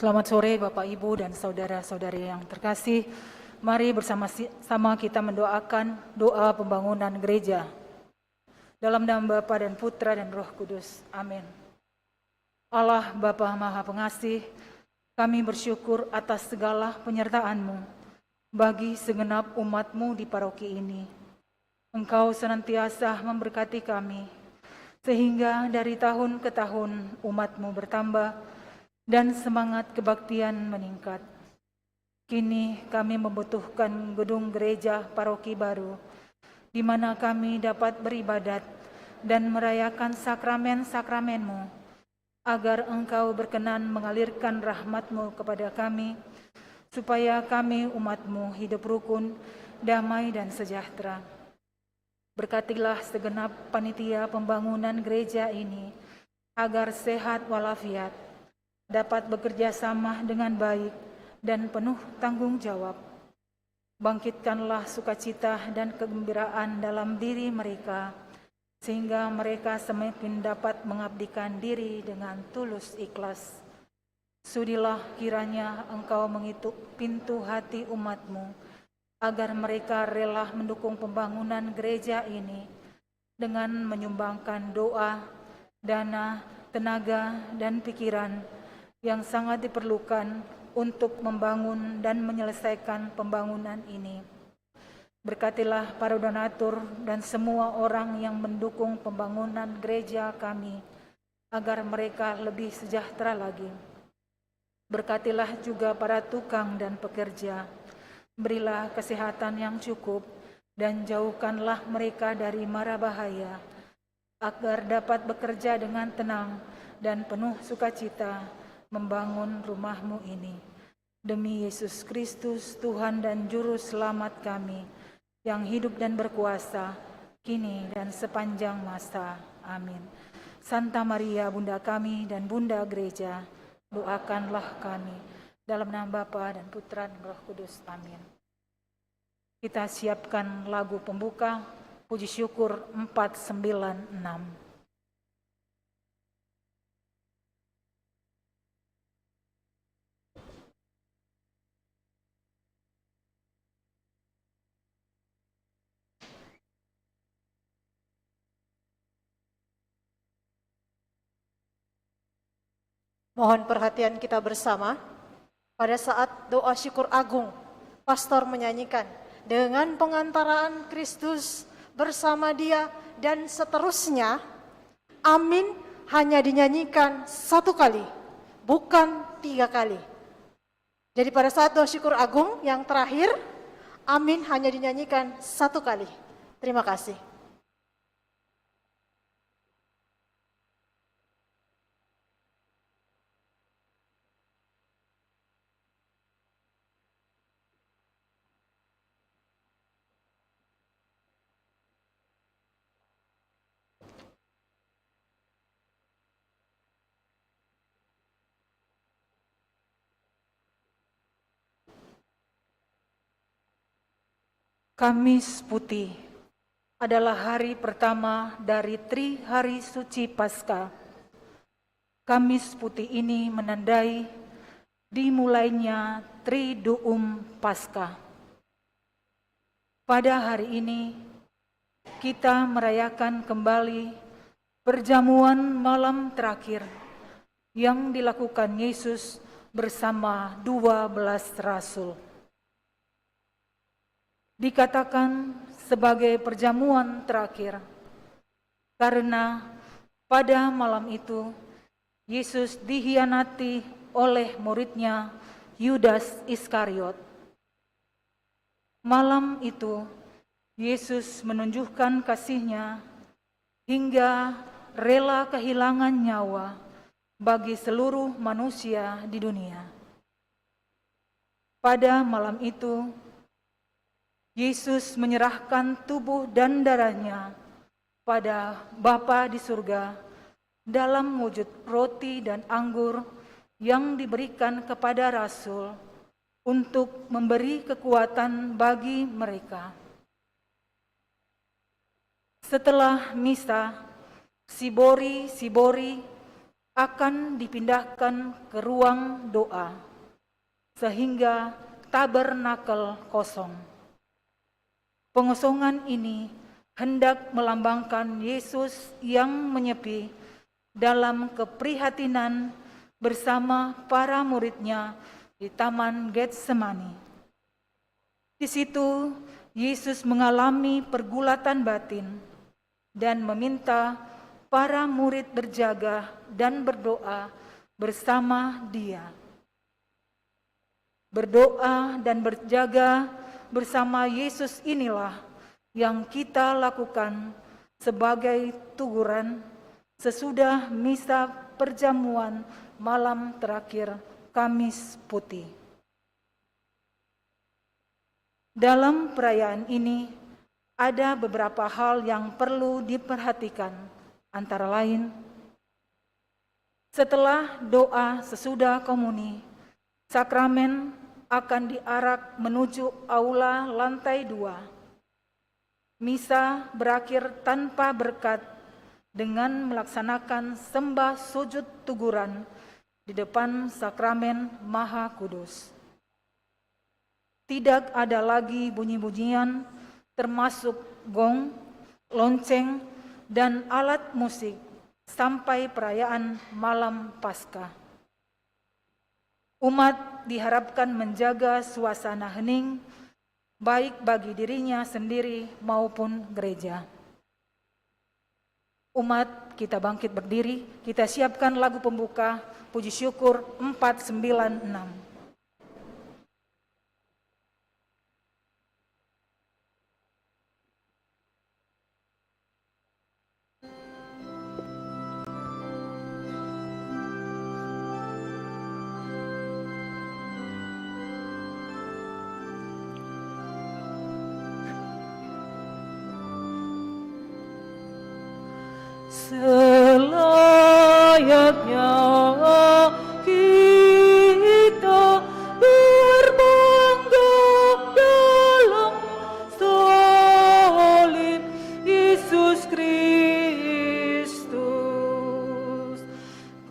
Selamat sore Bapak Ibu dan saudara-saudari yang terkasih. Mari bersama-sama kita mendoakan doa pembangunan gereja. Dalam nama Bapa dan Putra dan Roh Kudus. Amin. Allah Bapa Maha Pengasih, kami bersyukur atas segala penyertaan-Mu bagi segenap umat-Mu di paroki ini. Engkau senantiasa memberkati kami, sehingga dari tahun ke tahun umat-Mu bertambah dan semangat kebaktian meningkat. Kini kami membutuhkan gedung gereja paroki baru, di mana kami dapat beribadat dan merayakan sakramen-sakramen-Mu, agar Engkau berkenan mengalirkan rahmat-Mu kepada kami, supaya kami umat-Mu hidup rukun, damai dan sejahtera. Berkatilah segenap panitia pembangunan gereja ini, agar sehat walafiat, dapat bekerja sama dengan baik dan penuh tanggung jawab. Bangkitkanlah sukacita dan kegembiraan dalam diri mereka, sehingga mereka semakin dapat mengabdikan diri dengan tulus ikhlas. Sudilah kiranya Engkau mengetuk pintu hati umat-Mu, agar mereka rela mendukung pembangunan gereja ini dengan menyumbangkan doa, dana, tenaga, dan pikiran yang sangat diperlukan untuk membangun dan menyelesaikan pembangunan ini. Berkatilah para donatur dan semua orang yang mendukung pembangunan gereja kami, agar mereka lebih sejahtera lagi. Berkatilah juga para tukang dan pekerja. Berilah kesehatan yang cukup dan jauhkanlah mereka dari mara bahaya, agar dapat bekerja dengan tenang dan penuh sukacita membangun rumah-Mu ini. Demi Yesus Kristus, Tuhan dan Juru Selamat kami, yang hidup dan berkuasa, kini dan sepanjang masa. Amin. Santa Maria, Bunda kami dan Bunda Gereja, doakanlah kami. Dalam nama Bapa dan Putra dan Roh Kudus. Amin. Kita siapkan lagu pembuka, Puji Syukur 496. Mohon perhatian kita bersama. Pada saat doa syukur agung, pastor menyanyikan dengan pengantaraan Kristus bersama Dia dan seterusnya. Amin hanya dinyanyikan 1 kali, bukan 3 kali. Jadi pada saat doa syukur agung yang terakhir, amin hanya dinyanyikan 1 kali. Terima kasih. Kamis Putih adalah hari pertama dari Tri Hari Suci Paskah. Kamis Putih ini menandai dimulainya Triduum Paskah. Pada hari ini kita merayakan kembali perjamuan malam terakhir yang dilakukan Yesus bersama 12 rasul. Dikatakan sebagai perjamuan terakhir karena pada malam itu Yesus dikhianati oleh muridnya Yudas Iskariot. Malam itu Yesus menunjukkan kasih-Nya hingga rela kehilangan nyawa bagi seluruh manusia di dunia. Pada malam itu Yesus menyerahkan tubuh dan darah-Nya pada Bapa di surga dalam wujud roti dan anggur yang diberikan kepada rasul untuk memberi kekuatan bagi mereka. Setelah misa, Sibori akan dipindahkan ke ruang doa, sehingga tabernakel kosong. Pengosongan ini hendak melambangkan Yesus yang menyepi dalam keprihatinan bersama para murid-Nya di Taman Getsemani. Di situ Yesus mengalami pergulatan batin dan meminta para murid berjaga dan berdoa bersama Dia. Berdoa dan berjaga bersama Yesus inilah yang kita lakukan sebagai tuguran sesudah misa perjamuan malam terakhir Kamis Putih. Dalam perayaan ini ada beberapa hal yang perlu diperhatikan, antara lain setelah doa sesudah komuni, sakramen akan diarak menuju aula lantai 2. Misa berakhir tanpa berkat dengan melaksanakan sembah sujud tuguran di depan sakramen Maha Kudus. Tidak ada lagi bunyi-bunyian termasuk gong, lonceng, dan alat musik sampai perayaan malam Paskah. Umat diharapkan menjaga suasana hening, baik bagi dirinya sendiri maupun gereja. Umat kita bangkit berdiri, kita siapkan lagu pembuka, puji syukur 496. Selayaknya kita berbangga dalam salib Yesus Kristus.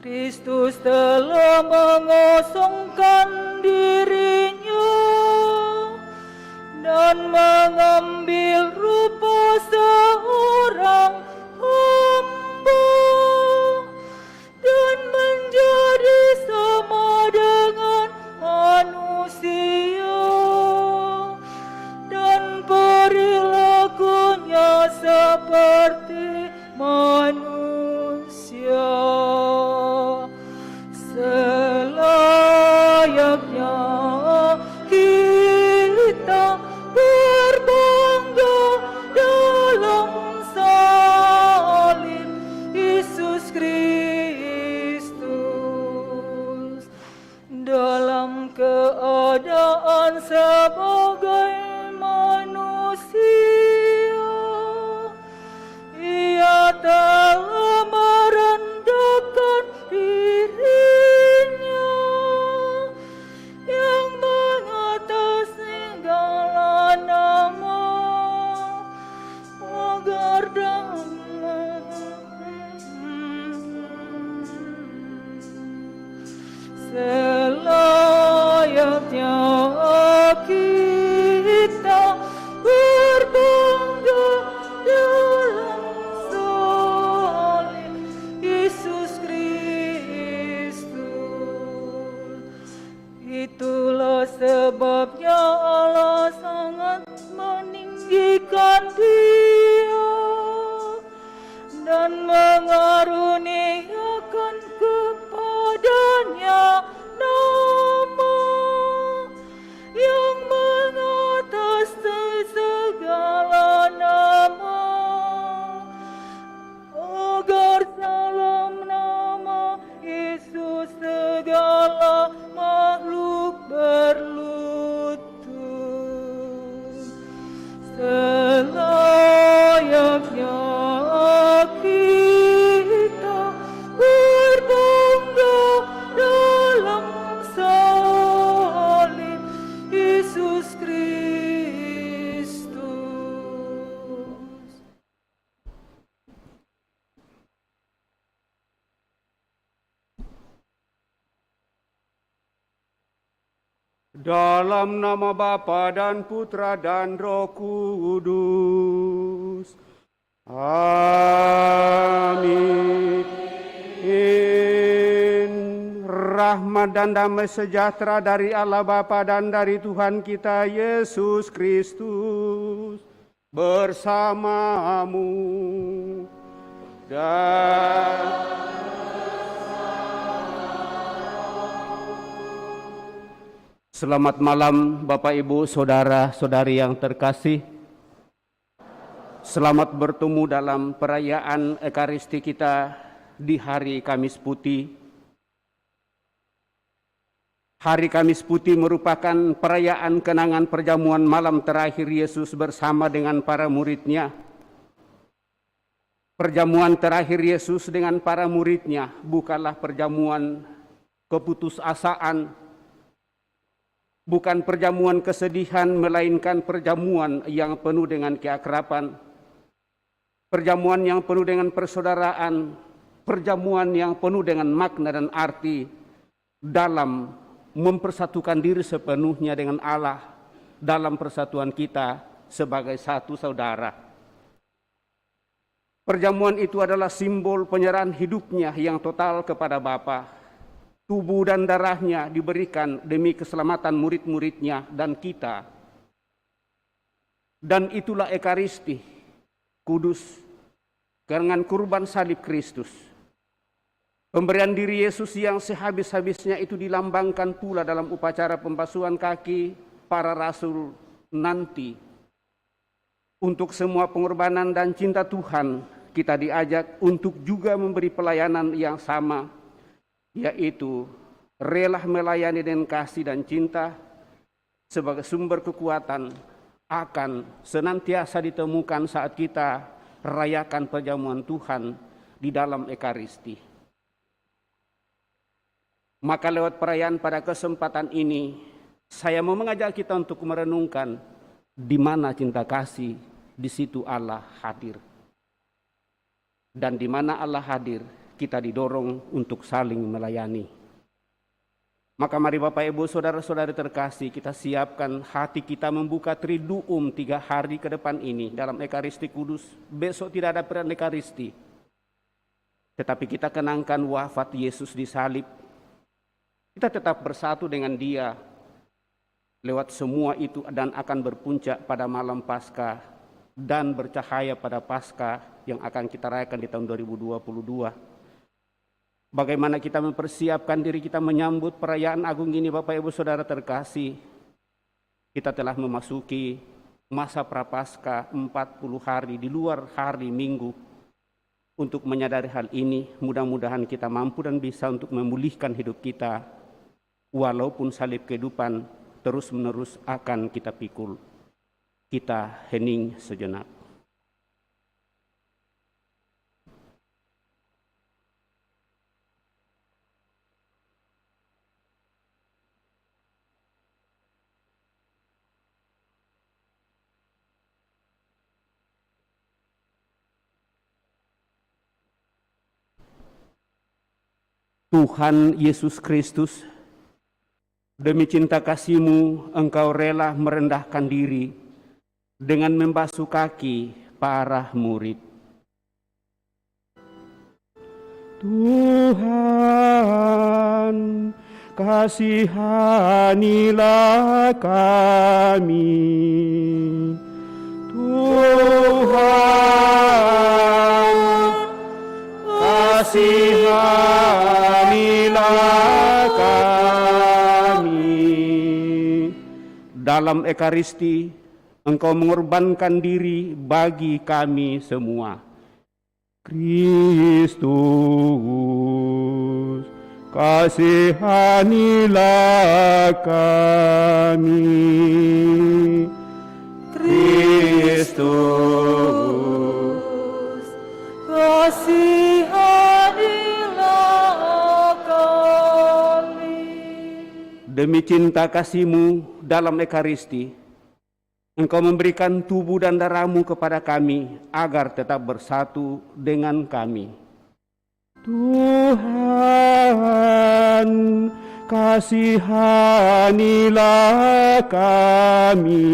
Kristus telah mengosongkan dirinya dan mengambil rupa seorang hamba dan menjadi sama dengan manusia, dan perilakunya seperti manusia. Selayaknya kita berbangga dalam salib Yesus Kristus. Dalam keadaan sebagai manusia, Ia telah merendahkan dirinya yang mengatas segala nama, agar selayaknya kita berbangga dalam salib Yesus Kristus. Itulah sebabnya Allah sangat meninggikan Dia dan mengaruniakan kepadanya nama yang mengatas segala nama, agar dalam nama Yesus segala makhluk berlutut. Selayaknya Dalam nama Bapa dan Putra dan Roh Kudus. Amin. Rahmat dan damai sejahtera dari Allah Bapa dan dari Tuhan kita Yesus Kristus bersamamu. Dan selamat malam Bapak Ibu, Saudara-saudari yang terkasih. Selamat bertemu dalam perayaan Ekaristi kita di hari Kamis Putih. Hari Kamis Putih merupakan perayaan kenangan perjamuan malam terakhir Yesus bersama dengan para murid-Nya. Perjamuan terakhir Yesus dengan para murid-Nya bukanlah perjamuan keputusasaan, bukan perjamuan kesedihan, melainkan perjamuan yang penuh dengan keakraban, perjamuan yang penuh dengan persaudaraan, perjamuan yang penuh dengan makna dan arti dalam mempersatukan diri sepenuhnya dengan Allah dalam persatuan kita sebagai satu saudara. Perjamuan itu adalah simbol penyerahan hidupnya yang total kepada Bapa. Tubuh dan darahnya diberikan demi keselamatan murid-muridnya dan kita. Dan itulah Ekaristi, kudus, dengan kurban salib Kristus. Pemberian diri Yesus yang sehabis-habisnya itu dilambangkan pula dalam upacara pembasuhan kaki para rasul nanti. Untuk semua pengorbanan dan cinta Tuhan, kita diajak untuk juga memberi pelayanan yang sama, yaitu rela melayani dengan kasih dan cinta sebagai sumber kekuatan akan senantiasa ditemukan saat kita rayakan perjamuan Tuhan di dalam Ekaristi. Maka lewat perayaan pada kesempatan ini, saya mau mengajak kita untuk merenungkan di mana cinta kasih, di situ Allah hadir. Dan di mana Allah hadir, kita didorong untuk saling melayani. Maka mari Bapak Ibu Saudara-saudari terkasih, kita siapkan hati kita membuka Triduum 3 hari ke depan ini dalam Ekaristi Kudus. Besok tidak ada perayaan Ekaristi, tetapi kita kenangkan wafat Yesus di salib. Kita tetap bersatu dengan Dia lewat semua itu dan akan berpuncak pada malam Paskah dan bercahaya pada Paskah yang akan kita rayakan di tahun 2022. Bagaimana kita mempersiapkan diri kita menyambut perayaan agung ini Bapak Ibu Saudara terkasih. Kita telah memasuki masa Prapaskah 40 hari di luar hari Minggu. Untuk menyadari hal ini, mudah-mudahan kita mampu dan bisa untuk memulihkan hidup kita, walaupun salib kehidupan terus-menerus akan kita pikul. Kita hening sejenak. Tuhan Yesus Kristus, demi cinta kasih-Mu, Engkau rela merendahkan diri dengan membasuh kaki para murid. Tuhan, kasihanilah kami. Tuhan, kasihanilah kami. Dalam Ekaristi, Engkau mengorbankan diri bagi kami semua. Kristus, kasihanilah kami. Kristus, kasihanilah kami. Demi cinta kasih-Mu dalam Ekaristi, Engkau memberikan tubuh dan darah-Mu kepada kami agar tetap bersatu dengan kami. Tuhan, kasihanilah kami.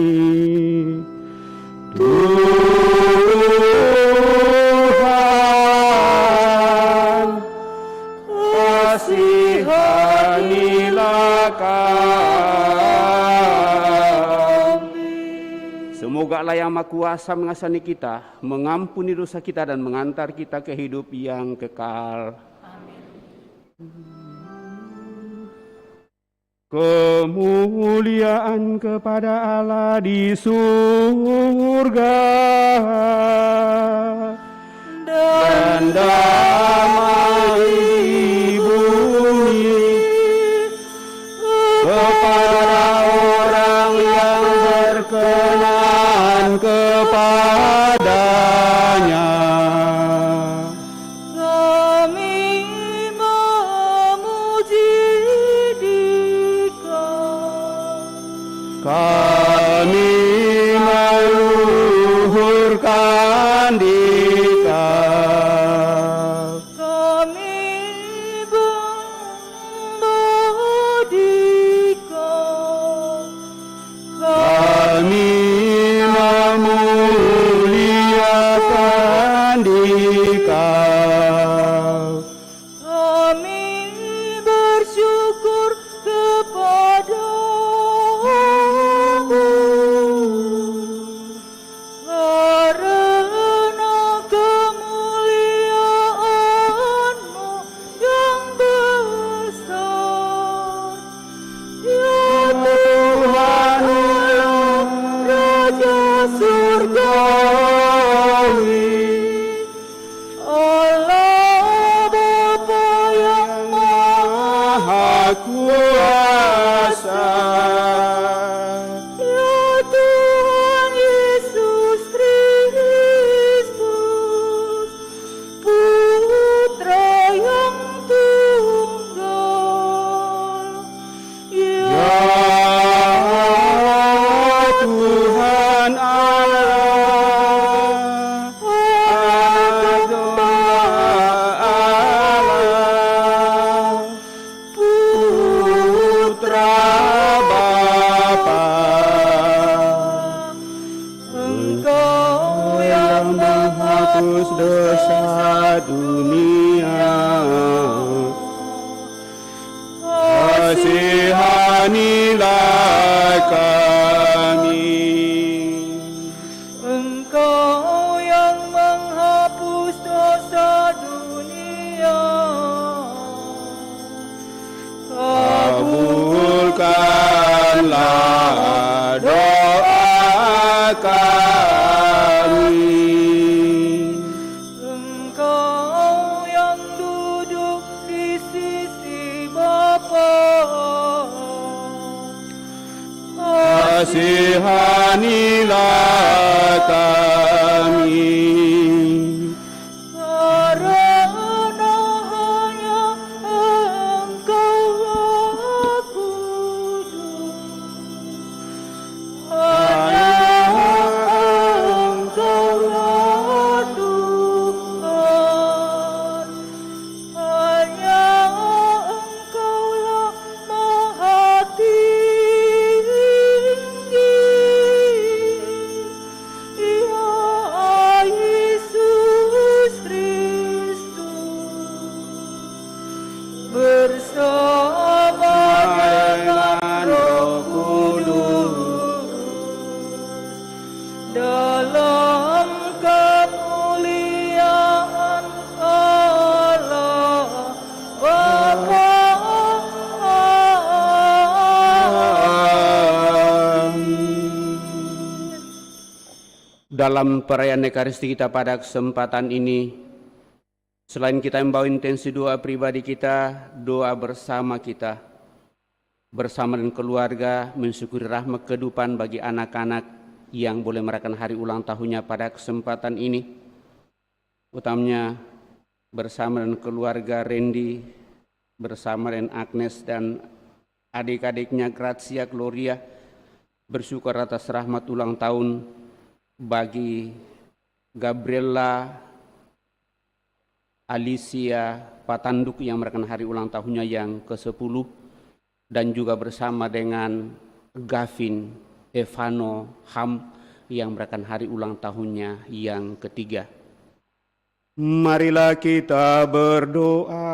Tuhan, kasihanilah kami. Semoga Allah yang Maha Kuasa mengasihani kita, mengampuni dosa kita dan mengantar kita ke hidup yang kekal. Kemuliaan kepada Allah di surga dan damai di bumi kepada orang yang berkenan kepadanya. Kami meluhurkan Dikau. Kami bangga Dikau. Kami memuliakan Dikau. Kami bersyukur kepada karena kemuliaan-Mu yang besar. Ya Tuhan, Raja surgawi, Allah Bapa yang Maha Kuasa. Ya Tuhan Yesus Kristus, Putra yang tunggal. Ya Tuhan Allah, Allah, Putra Bapa, Engkau yang menghapus dosa dunia, kasihanilah kami. Engkau yang menghapus dosa dunia, Kabulkanlah doa kami. Engkau yang duduk di sisi Bapa, Kasihanilah kami. karena hanya Engkaulah kudus, hanya Engkaulah Tuhan, hanya Engkaulah Maha Tinggi. Ya Yesus Kristus, bersama dengan Roh Kudus, dalam kemuliaan Allah Bapa. Dalam perayaan Ekaristi kita pada kesempatan ini, selain kita membawa intensi doa pribadi kita, doa bersama kita, bersama dengan keluarga, mensyukuri rahmat kehidupan bagi anak-anak yang boleh merayakan hari ulang tahunnya pada kesempatan ini. Utamanya bersama dengan keluarga Randy, bersama dengan Agnes dan adik-adiknya Grazia, Gloria, bersyukur atas rahmat ulang tahun bagi Gabriela, Alicia, Patanduk yang merayakan hari ulang tahunnya yang ke-10, dan juga bersama dengan Gavin Evano Ham yang merayakan hari ulang tahunnya yang ketiga. Marilah kita berdoa.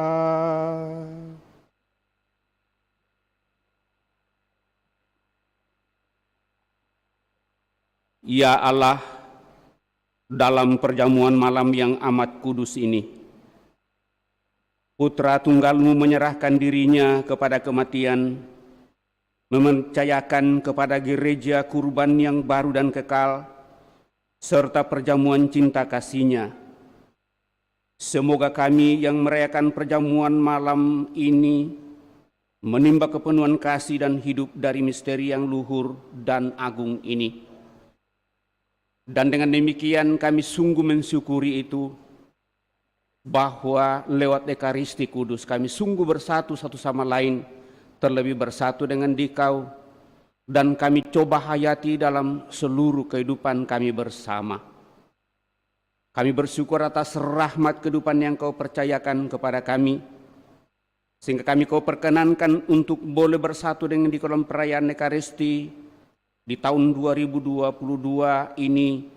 Ya Allah, dalam perjamuan malam yang amat kudus ini, Putra Tunggal-Mu menyerahkan dirinya kepada kematian, mempercayakan kepada gereja kurban yang baru dan kekal, serta perjamuan cinta kasih-Nya. Semoga kami yang merayakan perjamuan malam ini menimba kepenuhan kasih dan hidup dari misteri yang luhur dan agung ini. Dan dengan demikian kami sungguh mensyukuri itu, bahwa lewat Ekaristi Kudus kami sungguh bersatu satu sama lain, terlebih bersatu dengan Dikau, dan kami coba hayati dalam seluruh kehidupan kami bersama. Kami bersyukur atas rahmat kehidupan yang Kau percayakan kepada kami, sehingga kami Kau perkenankan untuk boleh bersatu dengan di dalam perayaan Ekaristi di tahun 2022 ini,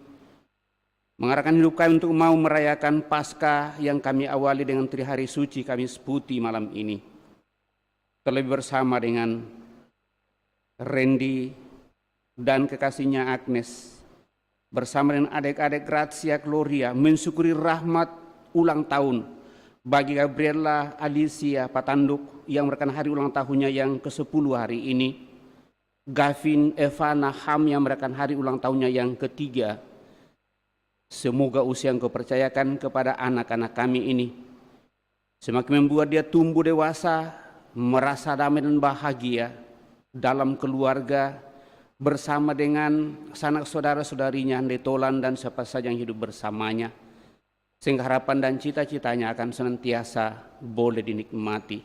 mengarahkan hidup kami untuk mau merayakan Paskah yang kami awali dengan Trihari Suci Kamis Putih malam ini. Terlebih bersama dengan Randy dan kekasihnya Agnes, bersama dengan adik-adik Grazia Gloria, mensyukuri rahmat ulang tahun bagi Gabriela Alicia Patanduk yang merayakan hari ulang tahunnya yang ke-10 hari ini, Gavin Evana Ham yang merayakan hari ulang tahunnya yang ketiga. Semoga usia yang Kau percayakan kepada anak-anak kami ini semakin membuat dia tumbuh dewasa, merasa damai dan bahagia dalam keluarga, bersama dengan sanak saudara-saudarinya, netolan dan siapa saja yang hidup bersamanya, sehingga harapan dan cita-citanya akan senantiasa boleh dinikmati.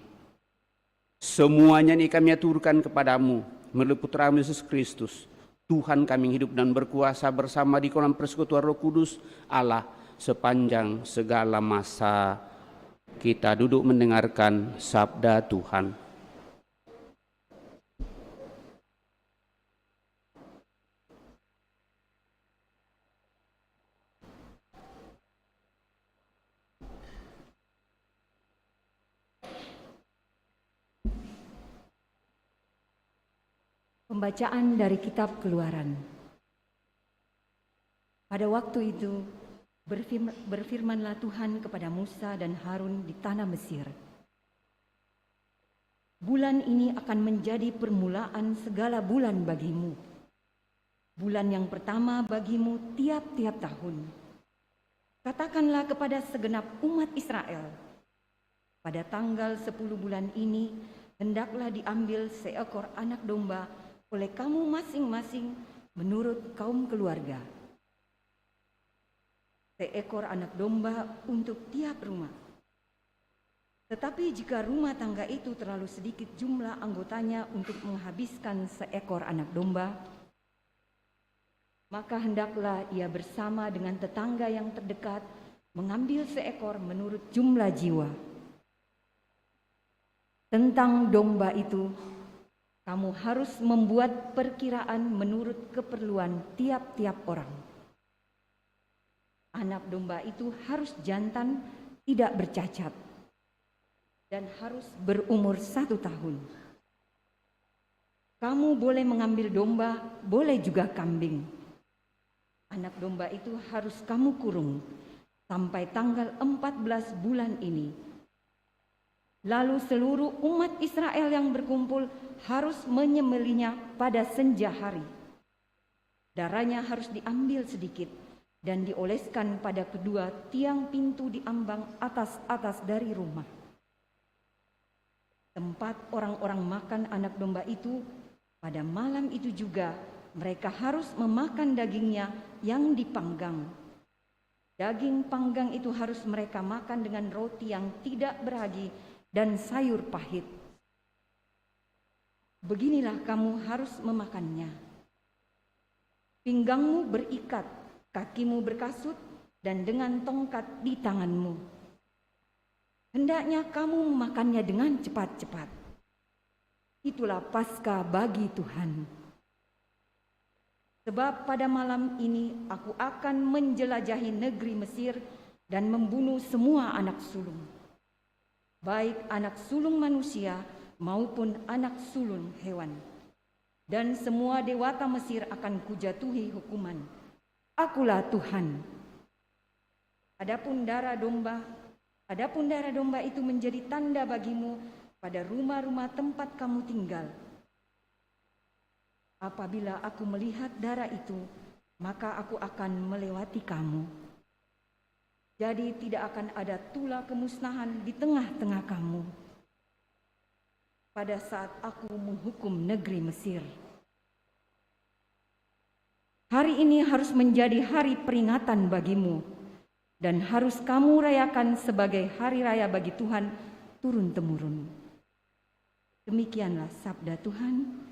Semuanya ini kami aturkan kepadamu melalui Putra-Mu Yesus Kristus, Tuhan kami yang hidup dan berkuasa bersama di kolam persekutuan Roh Kudus Allah sepanjang segala masa. Kita duduk mendengarkan sabda Tuhan. Pembacaan dari Kitab Keluaran. Pada waktu itu, berfirmanlah Tuhan kepada Musa dan Harun di tanah Mesir. Bulan ini akan menjadi permulaan segala bulan bagimu. Bulan yang pertama bagimu tiap-tiap tahun. Katakanlah kepada segenap umat Israel, pada tanggal 10 bulan ini, hendaklah diambil seekor anak domba oleh kamu masing-masing menurut kaum keluarga. Seekor anak domba untuk tiap rumah. Tetapi jika rumah tangga itu terlalu sedikit jumlah anggotanya untuk menghabiskan seekor anak domba, maka hendaklah ia bersama dengan tetangga yang terdekat mengambil seekor menurut jumlah jiwa. Tentang domba itu, kamu harus membuat perkiraan menurut keperluan tiap-tiap orang. Anak domba itu harus jantan, tidak bercacat, dan harus berumur 1 tahun. Kamu boleh mengambil domba, boleh juga kambing. Anak domba itu harus kamu kurung sampai tanggal 14 bulan ini. Lalu seluruh umat Israel yang berkumpul harus menyembelihnya pada senja hari. Darahnya harus diambil sedikit dan dioleskan pada kedua tiang pintu di ambang atas dari rumah. Tempat orang-orang makan anak domba itu, pada malam itu juga mereka harus memakan dagingnya yang dipanggang. Daging panggang itu harus mereka makan dengan roti yang tidak beragi dan sayur pahit. Beginilah kamu harus memakannya. Pinggangmu berikat, kakimu berkasut, dan dengan tongkat di tanganmu. Hendaknya kamu memakannya dengan cepat-cepat. itulah Paskah bagi Tuhan. Sebab pada malam ini aku akan menjelajahi negeri Mesir dan membunuh semua anak sulung, baik anak sulung manusia maupun anak sulung hewan. Dan semua dewata Mesir akan kujatuhi hukuman. Akulah Tuhan. Adapun darah domba itu menjadi tanda bagimu pada rumah-rumah tempat kamu tinggal. Apabila aku melihat darah itu, maka aku akan melewati kamu. Jadi tidak akan ada tulah kemusnahan di tengah-tengah kamu pada saat aku menghukum negeri Mesir. Hari ini harus menjadi hari peringatan bagimu dan harus kamu rayakan sebagai hari raya bagi Tuhan turun-temurun. Demikianlah sabda Tuhan.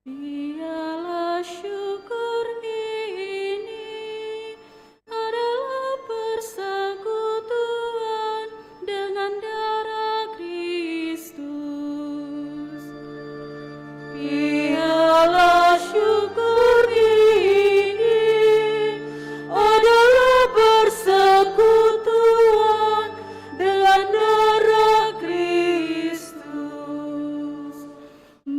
Biarlah syukur ini adalah persekutuan dengan darah Kristus. Biarlah syukur ini adalah persekutuan dengan darah Kristus.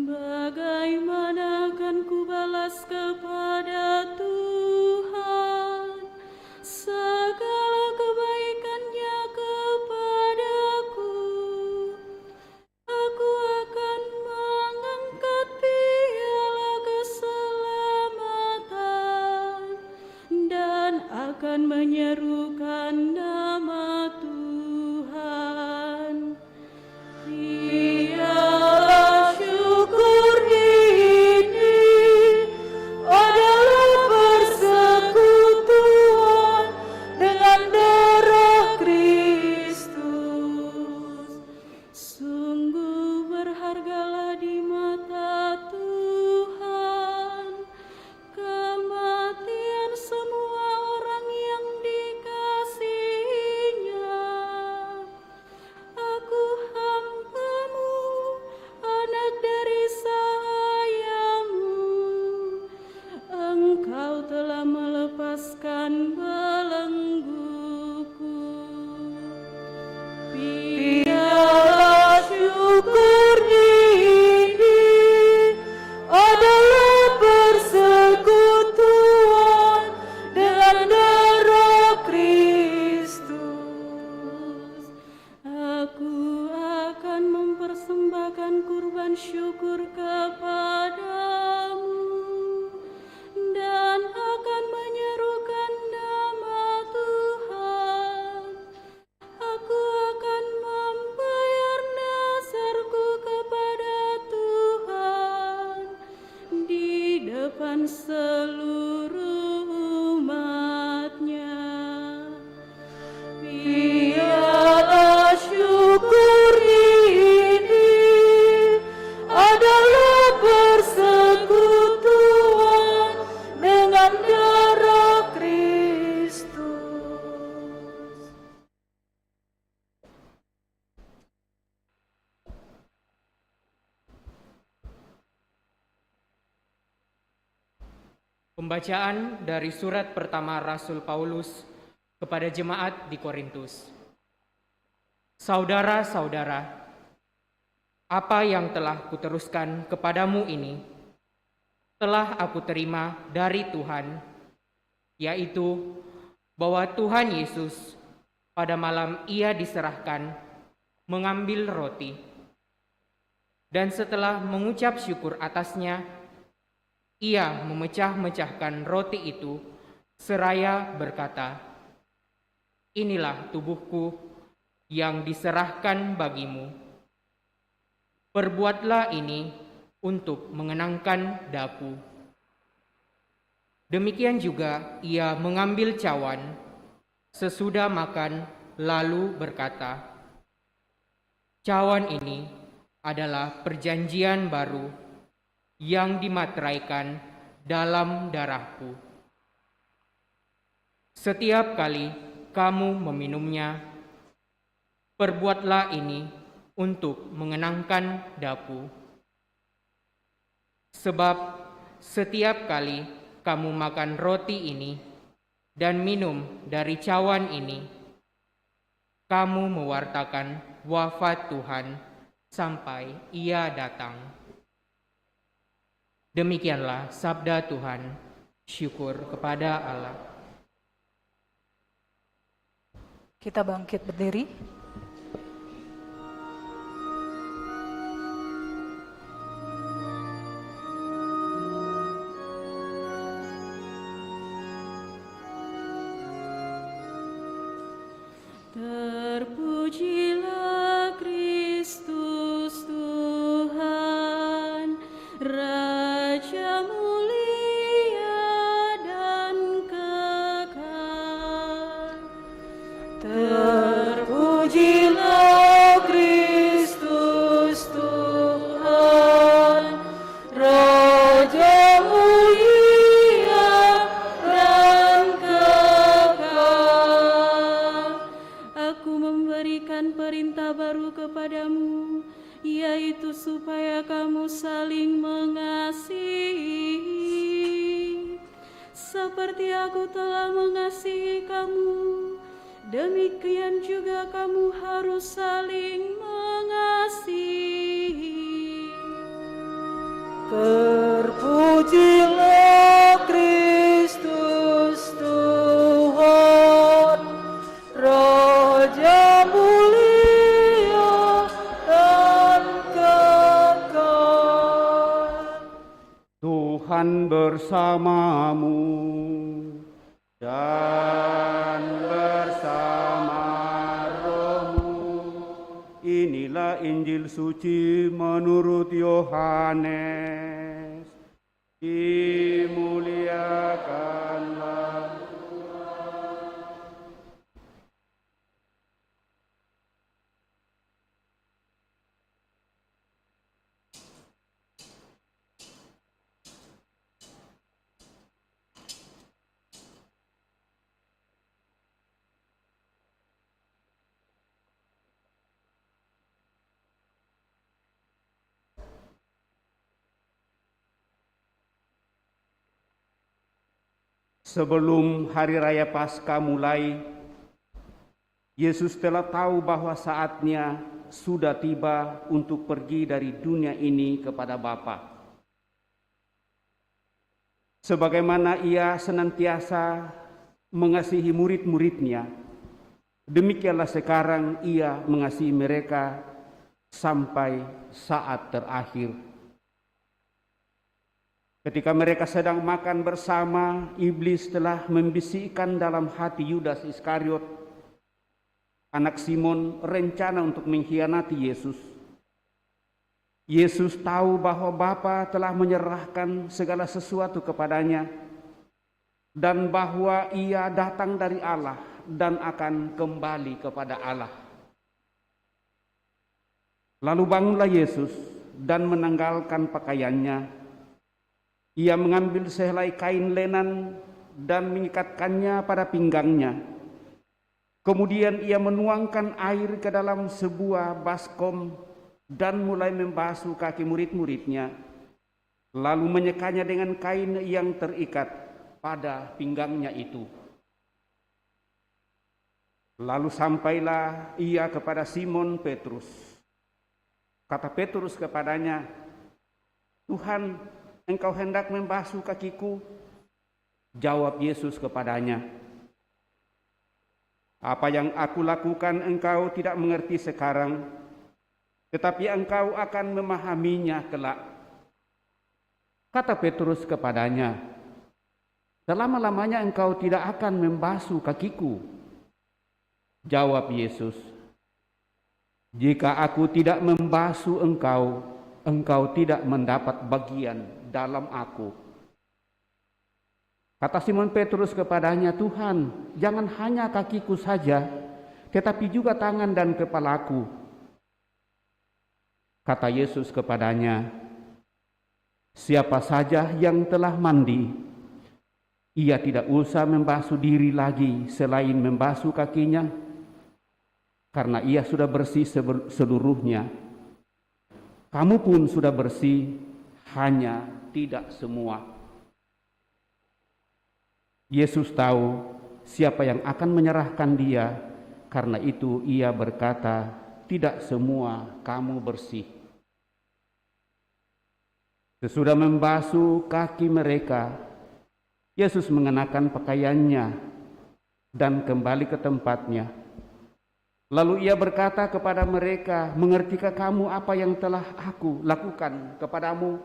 Bagaimana akan kubalas kepada Tuhan segala kebaikannya kepadaku? Aku akan mengangkat piala keselamatan dan akan menyerukan nama Tuhan. Biarlah syukur ini adalah persekutuan dengan darah Kristus. Sungguh berhargalah di mata Tuhan kematian semua orang yang dikasihinya. Aku hamba-Mu, anak dari sahayamu. Engkau telah melepaskan belengguku. Biarlah syukur ini adalah persekutuan dengan darah Kristus. Aku akan mempersembahkan kurban syukur kepadamu dan akan menyerukan nama Tuhan. Aku akan membayar nazarku kepada Tuhan di depan seluruh umat-Nya. Biarlah syukur ini adalah persekutuan dengan darah Kristus. Pembacaan dari surat pertama Rasul Paulus kepada jemaat di Korintus. Saudara-saudara, apa yang telah kuteruskan kepadamu ini telah aku terima dari Tuhan, yaitu bahwa Tuhan Yesus pada malam Ia diserahkan mengambil roti, dan setelah mengucap syukur atasnya, Ia memecah-mecahkan roti itu seraya berkata, "Inilah tubuhku yang diserahkan bagimu. Perbuatlah ini untuk mengenangkan daku." Demikian juga Ia mengambil cawan sesudah makan lalu berkata, "Cawan ini adalah perjanjian baru yang dimateraikan dalam darahku. Setiap kali kamu meminumnya, perbuatlah ini untuk mengenangkan daku. Sebab setiap kali kamu makan roti ini dan minum dari cawan ini, kamu mewartakan wafat Tuhan sampai Ia datang." Demikianlah sabda Tuhan. Syukur kepada Allah. Kita bangkit berdiri. Terpujilah Kristus Tuhan, Raja mulia dan kekal. Terpujilah Kristus Tuhan, Raja mulia dan kekal. Aku memberikan perintah baru kepadamu, yaitu supaya kamu saling mengasihi. Seperti aku telah mengasihi kamu, demikian juga kamu harus saling mengasihi. Terpujilah Kristus Tuhan, Raja mulia dan kekal. Tuhan bersamamu dan bersama rohmu. Inilah Injil suci menurut Yohanes. Dimuliakanlah. Sebelum hari raya Paskah mulai, Yesus telah tahu bahwa saatnya sudah tiba untuk pergi dari dunia ini kepada Bapa. Sebagaimana Ia senantiasa mengasihi murid-muridnya, demikianlah sekarang Ia mengasihi mereka sampai saat terakhir. Ketika mereka sedang makan bersama, iblis telah membisikkan dalam hati Yudas Iskariot, anak Simon, rencana untuk mengkhianati Yesus. Yesus tahu bahwa Bapa telah menyerahkan segala sesuatu kepadanya dan bahwa Ia datang dari Allah dan akan kembali kepada Allah. Lalu bangunlah Yesus dan menanggalkan pakaiannya. Ia mengambil sehelai kain lenan dan mengikatkannya pada pinggangnya. Kemudian ia menuangkan air ke dalam sebuah baskom dan mulai membasuh kaki murid-muridnya, lalu menyekanya dengan kain yang terikat pada pinggangnya itu. Lalu sampailah ia kepada Simon Petrus. Kata Petrus kepadanya, "Tuhan, Engkau hendak membasuh kakiku?" Jawab Yesus kepadanya, "Apa yang aku lakukan engkau tidak mengerti sekarang, tetapi engkau akan memahaminya kelak." Kata Petrus kepadanya, "Selama-lamanya engkau tidak akan membasuh kakiku." Jawab Yesus, "Jika aku tidak membasuh engkau, engkau tidak mendapat bagian dalam aku." Kata Simon Petrus kepadanya, "Tuhan, jangan hanya kakiku saja, tetapi juga tangan dan kepalaku. Kata Yesus kepadanya, siapa saja yang telah mandi, ia tidak usah membasuh diri lagi selain membasuh kakinya, karena ia sudah bersih seluruhnya. Kamu pun sudah bersih, hanya tidak semua. Yesus tahu siapa yang akan menyerahkan dia, karena itu ia berkata, tidak semua kamu bersih. Sesudah membasuh kaki mereka, Yesus mengenakan pakaiannya dan kembali ke tempatnya. Lalu ia berkata kepada mereka, mengertikah kamu apa yang telah aku lakukan kepadamu?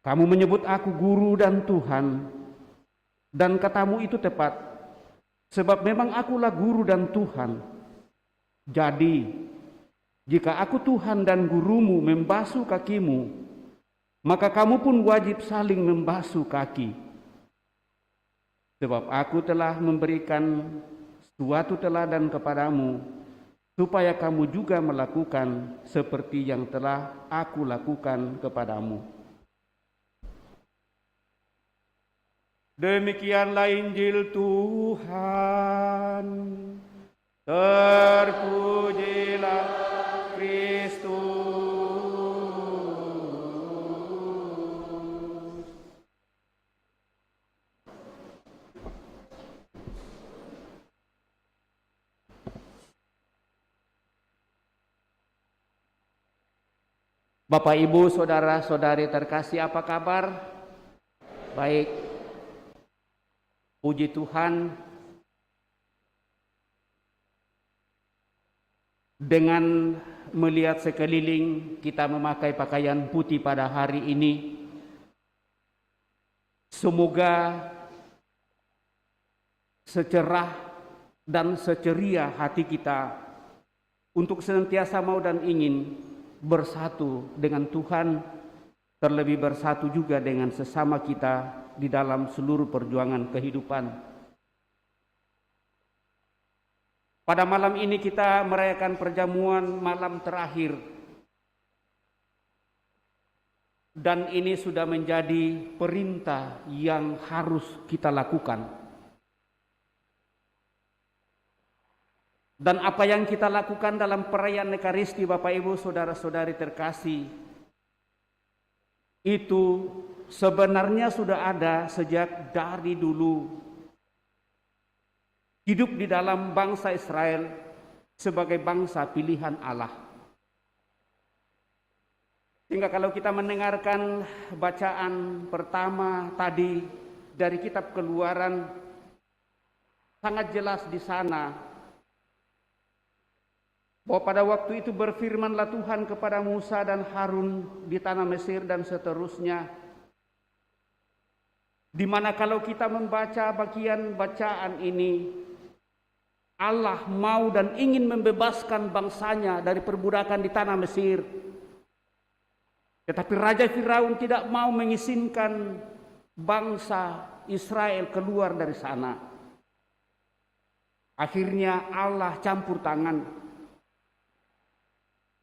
Kamu menyebut aku guru dan Tuhan, dan katamu itu tepat, sebab memang akulah guru dan Tuhan. Jadi, jika aku Tuhan dan gurumu membasuh kakimu, maka kamu pun wajib saling membasuh kaki. Sebab aku telah memberikan suatu teladan kepadamu, supaya kamu juga melakukan seperti yang telah aku lakukan kepadamu. Demikianlah Injil Tuhan. Terpujilah Kristus. Bapak, Ibu, saudara-saudari terkasih, apa kabar? Baik. Puji Tuhan, dengan melihat sekeliling kita memakai pakaian putih pada hari ini, semoga secerah dan seceria hati kita untuk senantiasa mau dan ingin bersatu dengan Tuhan, terlebih bersatu juga dengan sesama kita di dalam seluruh perjuangan kehidupan. Pada malam ini kita merayakan perjamuan malam terakhir, dan ini sudah menjadi perintah yang harus kita lakukan. Dan apa yang kita lakukan dalam perayaan Ekaristi, Bapak, Ibu, saudara-saudari terkasih, itu sebenarnya sudah ada sejak dari dulu. Hidup di dalam bangsa Israel sebagai bangsa pilihan Allah. Sehingga kalau kita mendengarkan bacaan pertama tadi dari kitab Keluaran, sangat jelas di sana bahwa pada waktu itu berfirmanlah Tuhan kepada Musa dan Harun di tanah Mesir dan seterusnya. Di mana kalau kita membaca bagian bacaan ini, Allah mau dan ingin membebaskan bangsanya dari perbudakan di tanah Mesir. Tetapi Raja Firaun tidak mau mengizinkan bangsa Israel keluar dari sana. Akhirnya Allah campur tangan.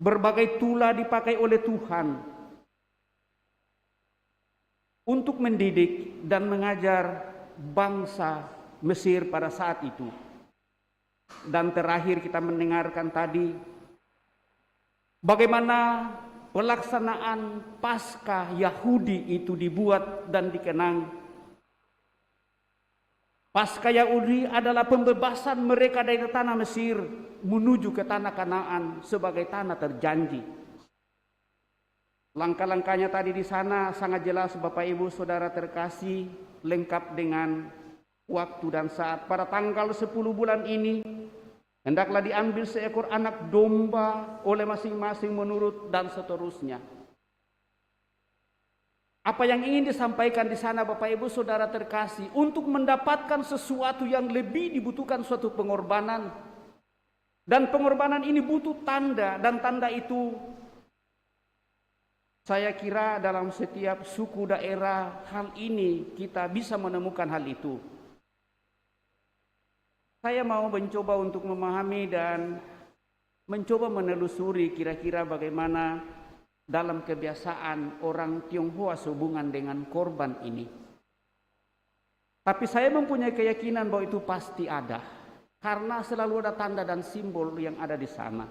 Berbagai tula dipakai oleh Tuhan untuk mendidik dan mengajar bangsa Mesir pada saat itu. Dan terakhir kita mendengarkan tadi bagaimana pelaksanaan Paskah Yahudi itu dibuat dan dikenang. Paskah Yahudi adalah pembebasan mereka dari tanah Mesir menuju ke tanah Kanaan sebagai tanah terjanji. Langkah-langkahnya tadi di sana sangat jelas, Bapak, Ibu, saudara terkasih, lengkap dengan waktu dan saat. Pada tanggal 10 bulan ini hendaklah diambil seekor anak domba oleh masing-masing menurut dan seterusnya. Apa yang ingin disampaikan di sana, Bapak, Ibu, saudara terkasih, untuk mendapatkan sesuatu yang lebih dibutuhkan suatu pengorbanan. Dan pengorbanan ini butuh tanda, dan tanda itu saya kira dalam setiap suku daerah hal ini kita bisa menemukan hal itu. saya mau mencoba untuk memahami dan mencoba menelusuri kira-kira bagaimana dalam kebiasaan orang Tionghoa sehubungan dengan korban ini. Tapi saya mempunyai keyakinan bahwa itu pasti ada, karena selalu ada tanda dan simbol yang ada di sana.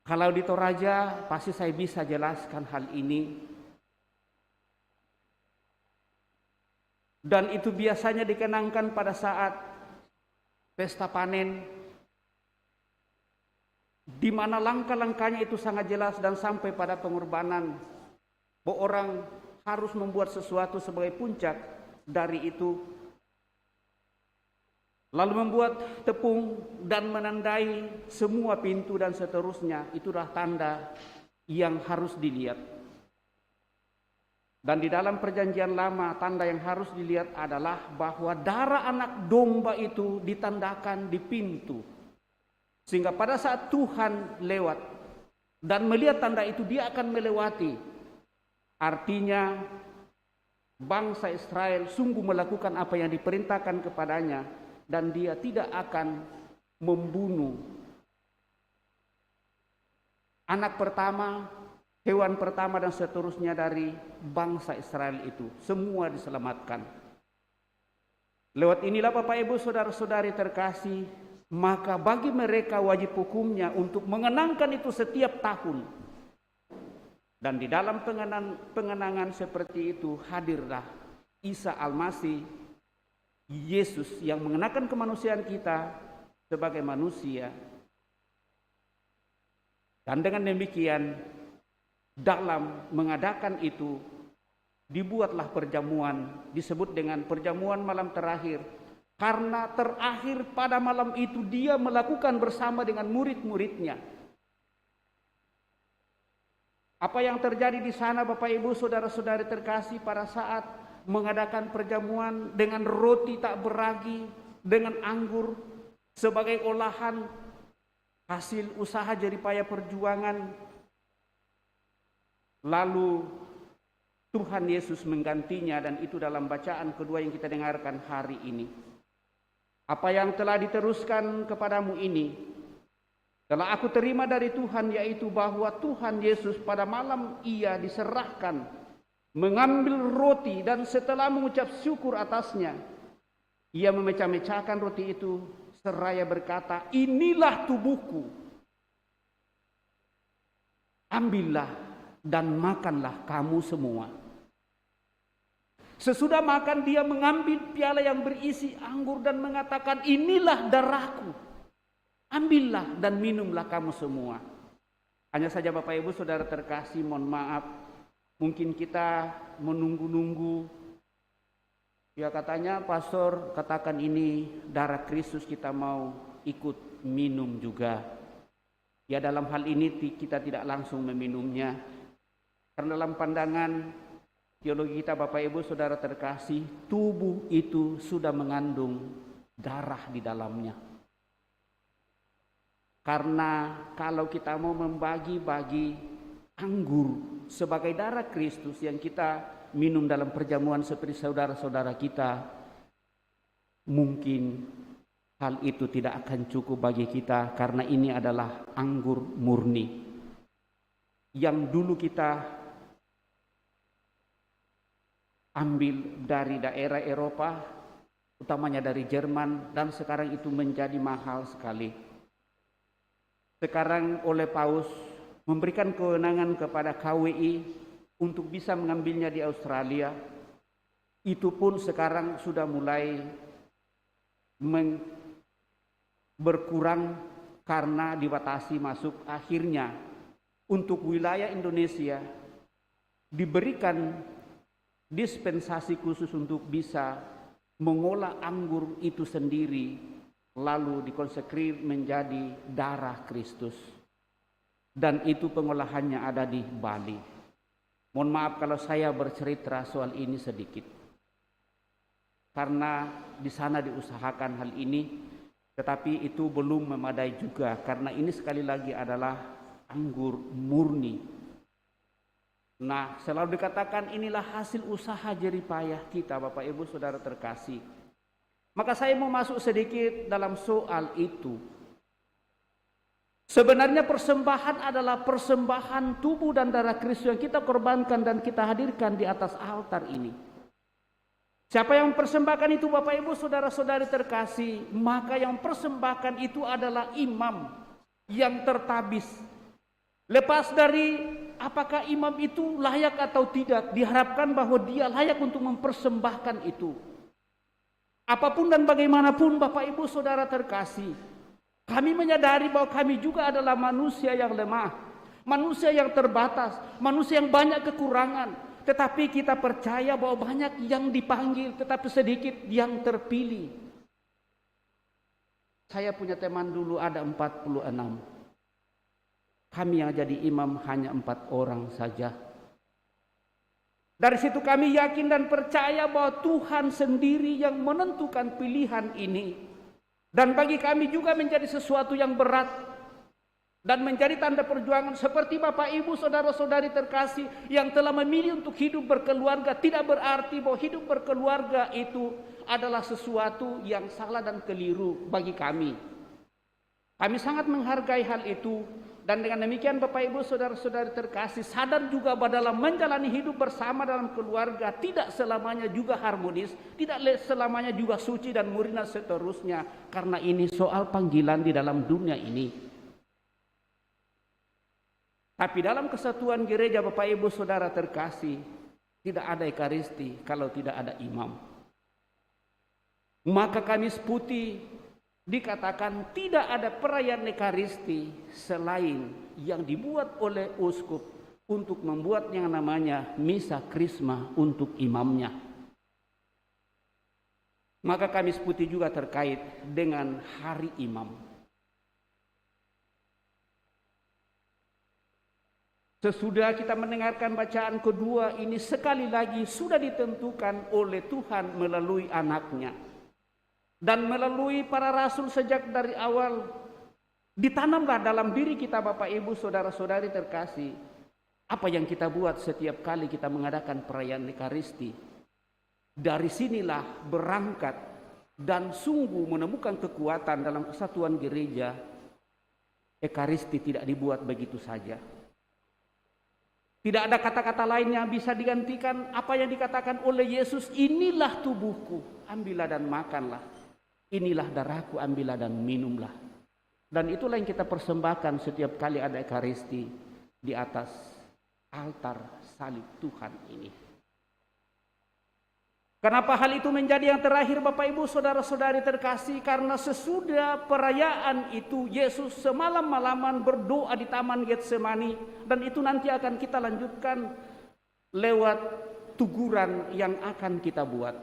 Kalau di Toraja pasti saya bisa jelaskan hal ini. Dan itu biasanya dikenangkan pada saat pesta panen, di mana langkah-langkahnya itu sangat jelas dan sampai pada pengorbanan, bahwa orang harus membuat sesuatu sebagai puncak dari itu, lalu membuat tepung dan menandai semua pintu dan seterusnya. Itulah tanda yang harus dilihat. Dan di dalam perjanjian lama, tanda yang harus dilihat adalah bahwa darah anak domba itu ditandakan di pintu, sehingga pada saat Tuhan lewat dan melihat tanda itu, dia akan melewati. Artinya bangsa Israel sungguh melakukan apa yang diperintahkan kepadanya, dan dia tidak akan membunuh anak pertama, hewan pertama dan seterusnya dari bangsa Israel itu. Semua diselamatkan. Lewat inilah Bapak Ibu saudara-saudari terkasih, maka bagi mereka wajib hukumnya untuk mengenangkan itu setiap tahun. Dan di dalam pengenangan seperti itu hadirlah Isa Al-Masih, Yesus yang mengenakan kemanusiaan kita sebagai manusia. Dan dengan demikian, dalam mengadakan itu dibuatlah perjamuan, disebut dengan perjamuan malam terakhir, karena terakhir pada malam itu dia melakukan bersama dengan murid-muridnya. Apa yang terjadi di sana Bapak Ibu saudara-saudari terkasih pada saat mengadakan perjamuan dengan roti tak beragi, dengan anggur sebagai olahan hasil usaha jeripaya perjuangan. Lalu Tuhan Yesus menggantinya, dan itu dalam bacaan kedua yang kita dengarkan hari ini. Apa yang telah diteruskan kepadamu ini telah aku terima dari Tuhan, yaitu bahwa Tuhan Yesus pada malam ia diserahkan mengambil roti, dan setelah mengucap syukur atasnya, ia memecah-mecahkan roti itu seraya berkata, inilah tubuhku, ambillah dan makanlah kamu semua. Sesudah makan dia mengambil piala yang berisi anggur dan mengatakan, inilah darahku, ambillah dan minumlah kamu semua. Hanya saja Bapak Ibu saudara terkasih, mohon maaf, mungkin kita menunggu-nunggu. Ya katanya pastor katakan ini darah Kristus, kita mau ikut minum juga. Ya dalam hal ini kita tidak langsung meminumnya, karena dalam pandangan teologi kita Bapak Ibu saudara terkasih, tubuh itu sudah mengandung darah di dalamnya. Karena kalau kita mau membagi-bagi anggur sebagai darah Kristus yang kita minum dalam perjamuan seperti saudara-saudara kita, mungkin hal itu tidak akan cukup bagi kita, karena ini adalah anggur murni yang dulu kita ambil dari daerah Eropa, utamanya dari Jerman, dan sekarang itu menjadi mahal sekali. Sekarang oleh Paus memberikan kewenangan kepada KWI untuk bisa mengambilnya di Australia. Itu pun sekarang sudah mulai berkurang karena dibatasi masuk. Akhirnya untuk wilayah Indonesia diberikan dispensasi khusus untuk bisa mengolah anggur itu sendiri, lalu dikonsekrir menjadi darah Kristus. Dan itu pengolahannya ada di Bali. Mohon maaf kalau saya bercerita soal ini sedikit, karena di sana diusahakan hal ini, tetapi itu belum memadai juga, karena ini sekali lagi adalah anggur murni. Nah, selalu dikatakan inilah hasil usaha jeripayah kita Bapak Ibu saudara terkasih. Maka saya mau masuk sedikit dalam soal itu. Sebenarnya persembahan adalah persembahan tubuh dan darah Kristus yang kita korbankan dan kita hadirkan di atas altar ini. Siapa yang mempersembahkan itu, Bapak Ibu Saudara-saudari terkasih, maka yang persembahkan itu adalah imam yang tertabis. Lepas dari apakah imam itu layak atau tidak, diharapkan bahwa dia layak untuk mempersembahkan itu. Apapun dan bagaimanapun Bapak Ibu Saudara terkasih, kami menyadari bahwa kami juga adalah manusia yang lemah, manusia yang terbatas, manusia yang banyak kekurangan. Tetapi kita percaya bahwa banyak yang dipanggil, tetapi sedikit yang terpilih. Saya punya teman dulu ada 46. Kami yang jadi imam hanya 4 orang saja. Dari situ kami yakin dan percaya bahwa Tuhan sendiri yang menentukan pilihan ini. Dan bagi kami juga menjadi sesuatu yang berat. Dan menjadi tanda perjuangan seperti Bapak Ibu Saudara-saudari terkasih yang telah memilih untuk hidup berkeluarga. Tidak berarti bahwa hidup berkeluarga itu adalah sesuatu yang salah dan keliru bagi kami. Kami sangat menghargai hal itu. Dan dengan demikian Bapak Ibu Saudara-saudari terkasih sadar juga bahwa dalam menjalani hidup bersama dalam keluarga tidak selamanya juga harmonis, tidak selamanya juga suci dan murni seterusnya. Karena ini soal panggilan di dalam dunia ini. Tapi dalam kesatuan gereja Bapak Ibu Saudara terkasih, tidak ada ekaristi kalau tidak ada imam. Maka Kamis Putih dikatakan tidak ada perayaan ekaristi selain yang dibuat oleh uskup untuk membuat yang namanya misa krisma untuk imamnya. Maka Kamis Putih juga terkait dengan hari imam. Sesudah kita mendengarkan bacaan kedua ini sekali lagi sudah ditentukan oleh Tuhan melalui anaknya. Dan melalui para rasul sejak dari awal ditanamlah dalam diri kita Bapak Ibu Saudara-saudari terkasih. Apa yang kita buat setiap kali kita mengadakan perayaan Ekaristi. Dari sinilah berangkat dan sungguh menemukan kekuatan dalam kesatuan gereja. Ekaristi tidak dibuat begitu saja. Tidak ada kata-kata lain yang bisa digantikan apa yang dikatakan oleh Yesus. Inilah tubuhku, ambillah dan makanlah. Inilah darahku, ambillah dan minumlah. Dan itulah yang kita persembahkan setiap kali ada Ekaristi di atas altar salib Tuhan ini. Kenapa hal itu menjadi yang terakhir Bapak Ibu Saudara-saudari terkasih? Karena sesudah perayaan itu Yesus semalam-malaman berdoa di Taman Getsemani. Dan itu nanti akan kita lanjutkan lewat tuguran yang akan kita buat.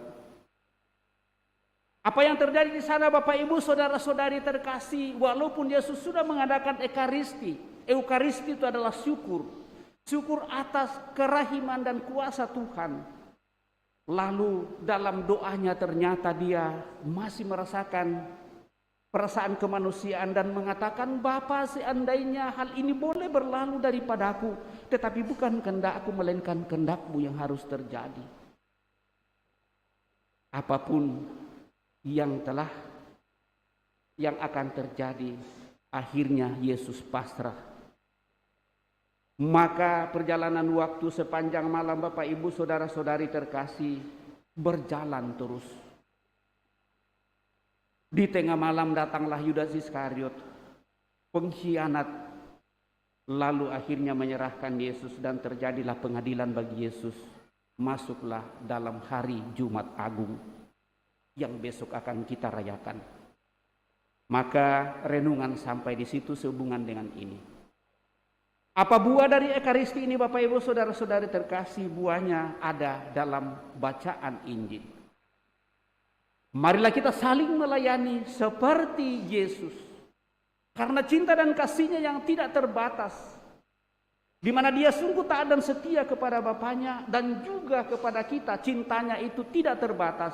Apa yang terjadi di sana Bapak Ibu Saudara-saudari terkasih? Walaupun Yesus sudah mengadakan Ekaristi. Ekaristi itu adalah syukur. Syukur atas kerahiman dan kuasa Tuhan. Lalu dalam doanya ternyata dia masih merasakan perasaan kemanusiaan dan mengatakan, Bapa, seandainya hal ini boleh berlalu daripadaku, tetapi bukan kehendakku melainkan kehendakmu yang harus terjadi. Apapun yang akan terjadi, akhirnya Yesus pasrah. Maka perjalanan waktu sepanjang malam Bapak Ibu Saudara-saudari terkasih berjalan terus. Di tengah malam datanglah Yudas Iskariot, pengkhianat, lalu akhirnya menyerahkan Yesus dan terjadilah pengadilan bagi Yesus. Masuklah dalam hari Jumat Agung yang besok akan kita rayakan. Maka renungan sampai di situ sehubungan dengan ini. Apa buah dari Ekaristi ini Bapak Ibu Saudara-saudari terkasih? Buahnya ada dalam bacaan Injil. Marilah kita saling melayani seperti Yesus. Karena cinta dan kasihnya yang tidak terbatas. Di mana dia sungguh taat dan setia kepada Bapaknya dan juga kepada kita. Cintanya itu tidak terbatas.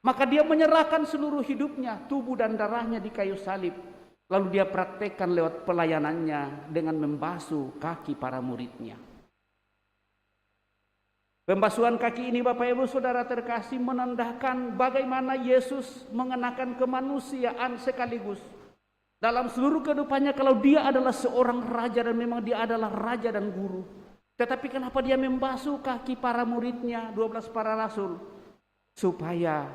Maka dia menyerahkan seluruh hidupnya, tubuh dan darahnya di kayu salib. Lalu dia praktekkan lewat pelayanannya dengan membasuh kaki para muridnya. Pembasuhan kaki ini Bapak Ibu Saudara terkasih menandakan bagaimana Yesus mengenakan kemanusiaan sekaligus. Dalam seluruh kehidupannya kalau dia adalah seorang raja dan memang dia adalah raja dan guru. Tetapi kenapa dia membasuh kaki para muridnya, 12 para rasul? Supaya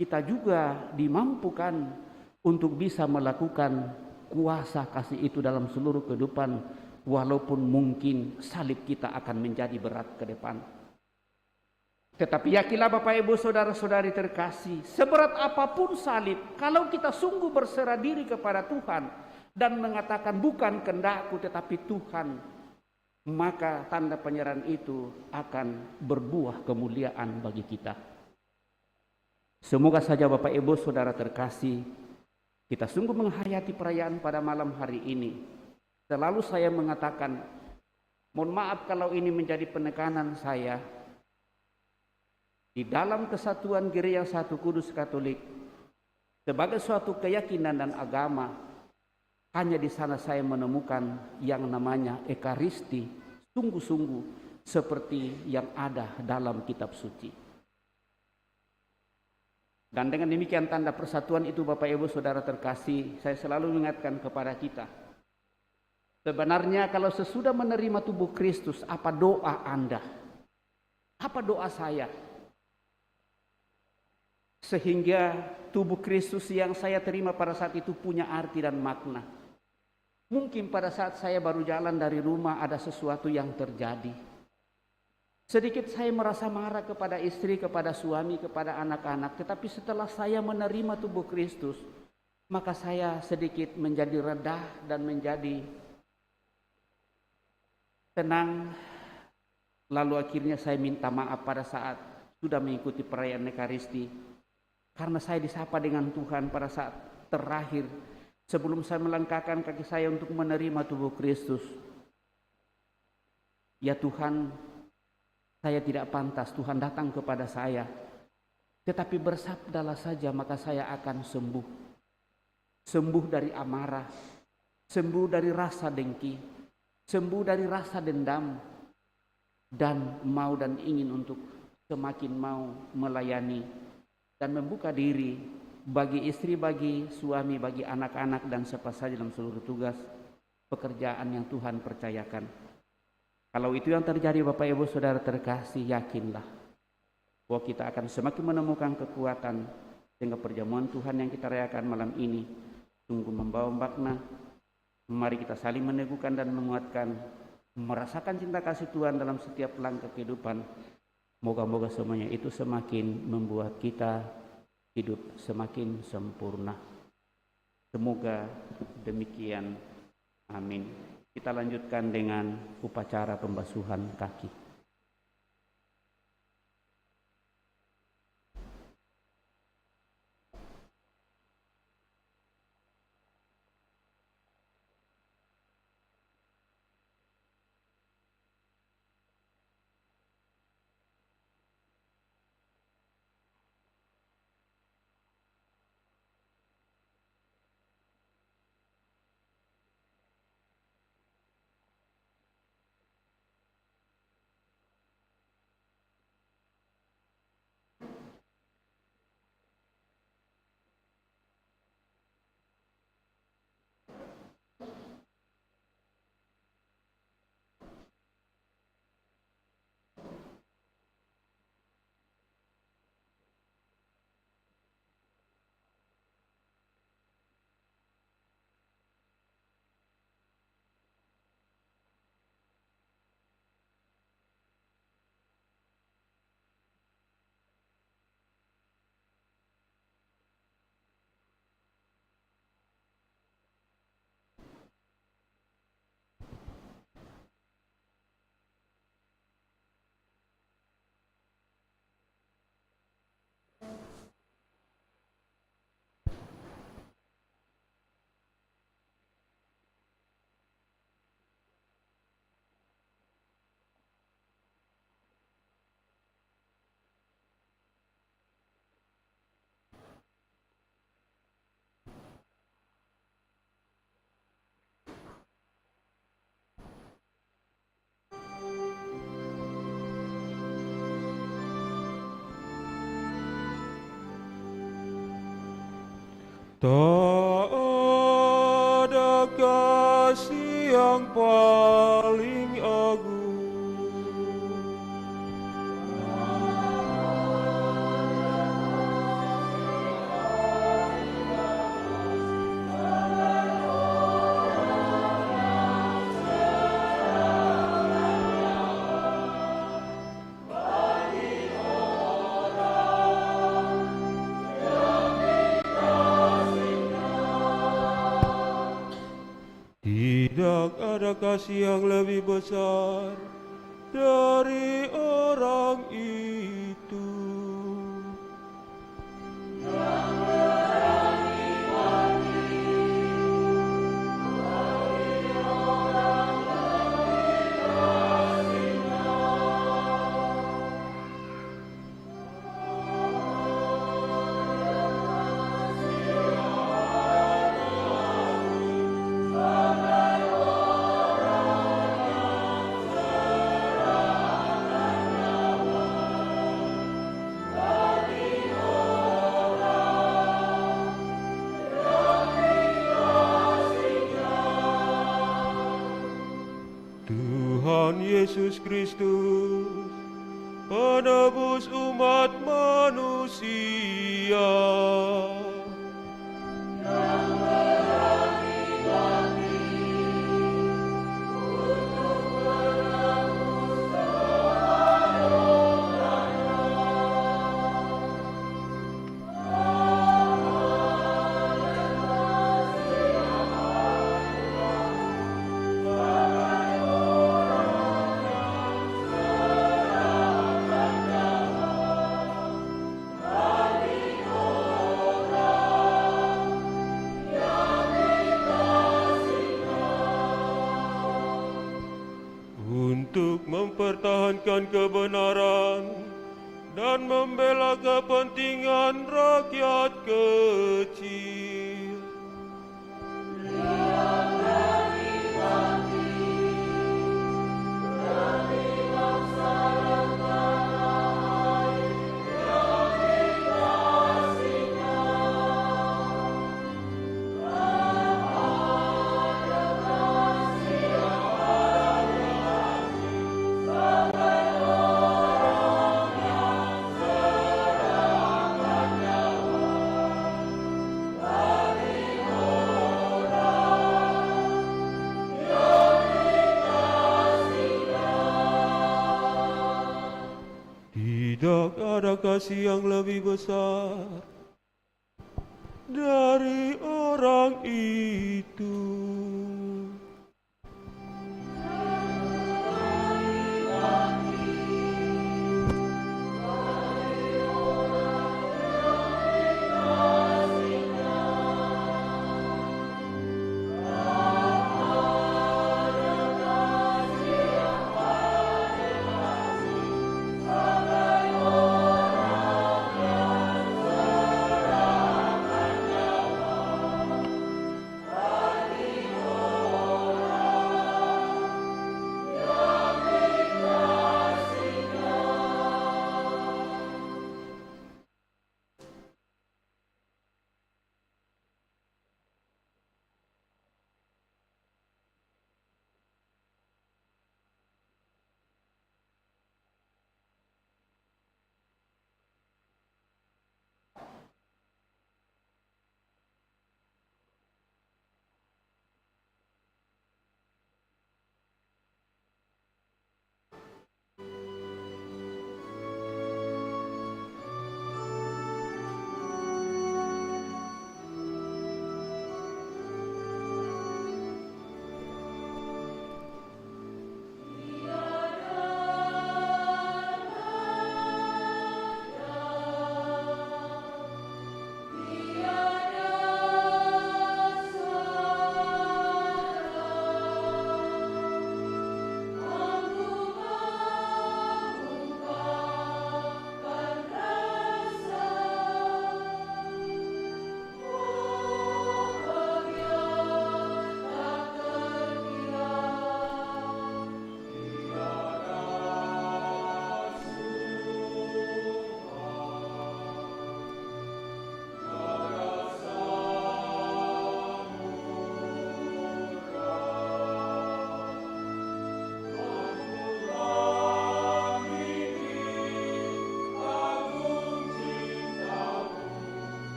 kita juga dimampukan untuk bisa melakukan kuasa kasih itu dalam seluruh kehidupan. Walaupun mungkin salib kita akan menjadi berat ke depan. Tetapi yakinlah Bapak Ibu Saudara-saudari terkasih, seberat apapun salib, kalau kita sungguh berserah diri kepada Tuhan dan mengatakan bukan kehendakku tetapi Tuhan, maka tanda penyerahan itu akan berbuah kemuliaan bagi kita. Semoga saja Bapak Ibu Saudara terkasih, kita sungguh menghayati perayaan pada malam hari ini. Selalu saya mengatakan, mohon maaf kalau ini menjadi penekanan saya. Di dalam kesatuan Gereja Satu Kudus Katolik, sebagai suatu keyakinan dan agama, hanya di sana saya menemukan yang namanya Ekaristi, sungguh-sungguh seperti yang ada dalam kitab suci. Dan dengan demikian tanda persatuan itu Bapak Ibu Saudara terkasih, saya selalu mengingatkan kepada kita. Sebenarnya kalau sesudah menerima tubuh Kristus, apa doa Anda? Apa doa saya? Sehingga tubuh Kristus yang saya terima pada saat itu punya arti dan makna. Mungkin pada saat saya baru jalan dari rumah ada sesuatu yang terjadi. Sedikit saya merasa marah kepada istri, kepada suami, kepada anak-anak. Tetapi setelah saya menerima tubuh Kristus, maka saya sedikit menjadi reda dan menjadi tenang. Lalu akhirnya saya minta maaf pada saat sudah mengikuti perayaan Ekaristi. Karena saya disapa dengan Tuhan pada saat terakhir sebelum saya melangkahkan kaki saya untuk menerima tubuh Kristus. Ya Tuhan, saya tidak pantas Tuhan datang kepada saya. Tetapi bersabdalah saja maka saya akan sembuh. Sembuh dari amarah, sembuh dari rasa dengki, sembuh dari rasa dendam, dan mau dan ingin untuk semakin mau melayani dan membuka diri bagi istri, bagi suami, bagi anak-anak dan siapa saja dalam seluruh tugas pekerjaan yang Tuhan percayakan. Kalau itu yang terjadi Bapak Ibu Saudara terkasih, yakinlah bahwa kita akan semakin menemukan kekuatan sehingga perjamuan Tuhan yang kita rayakan malam ini sungguh membawa makna. Mari kita saling meneguhkan dan menguatkan, merasakan cinta kasih Tuhan dalam setiap langkah kehidupan. Moga-moga semuanya itu semakin membuat kita hidup semakin sempurna. Semoga demikian. Amin. Kita lanjutkan dengan upacara pembasuhan kaki. Tak ada kasih yang paling agung Tidak ada kasih yang lebih besar dari orang itu. Tuhan Yesus Kristus, penebus umat manusia. Untuk mempertahankan kebenaran dan membela kepentingan rakyat kecil. Tidak ada kasih yang lebih besar dari orang itu.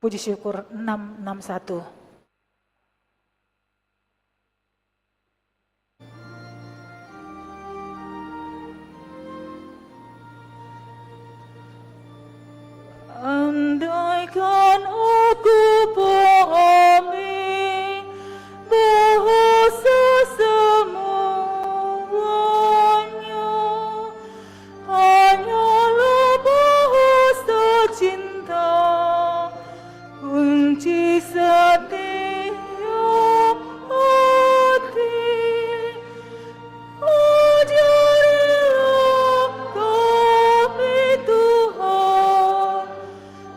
Puji syukur 661. Andaikan aku pahami bahasa semuanya hanyalah bahasa cinta, kunci setiap hati. Ajarilah kami Tuhan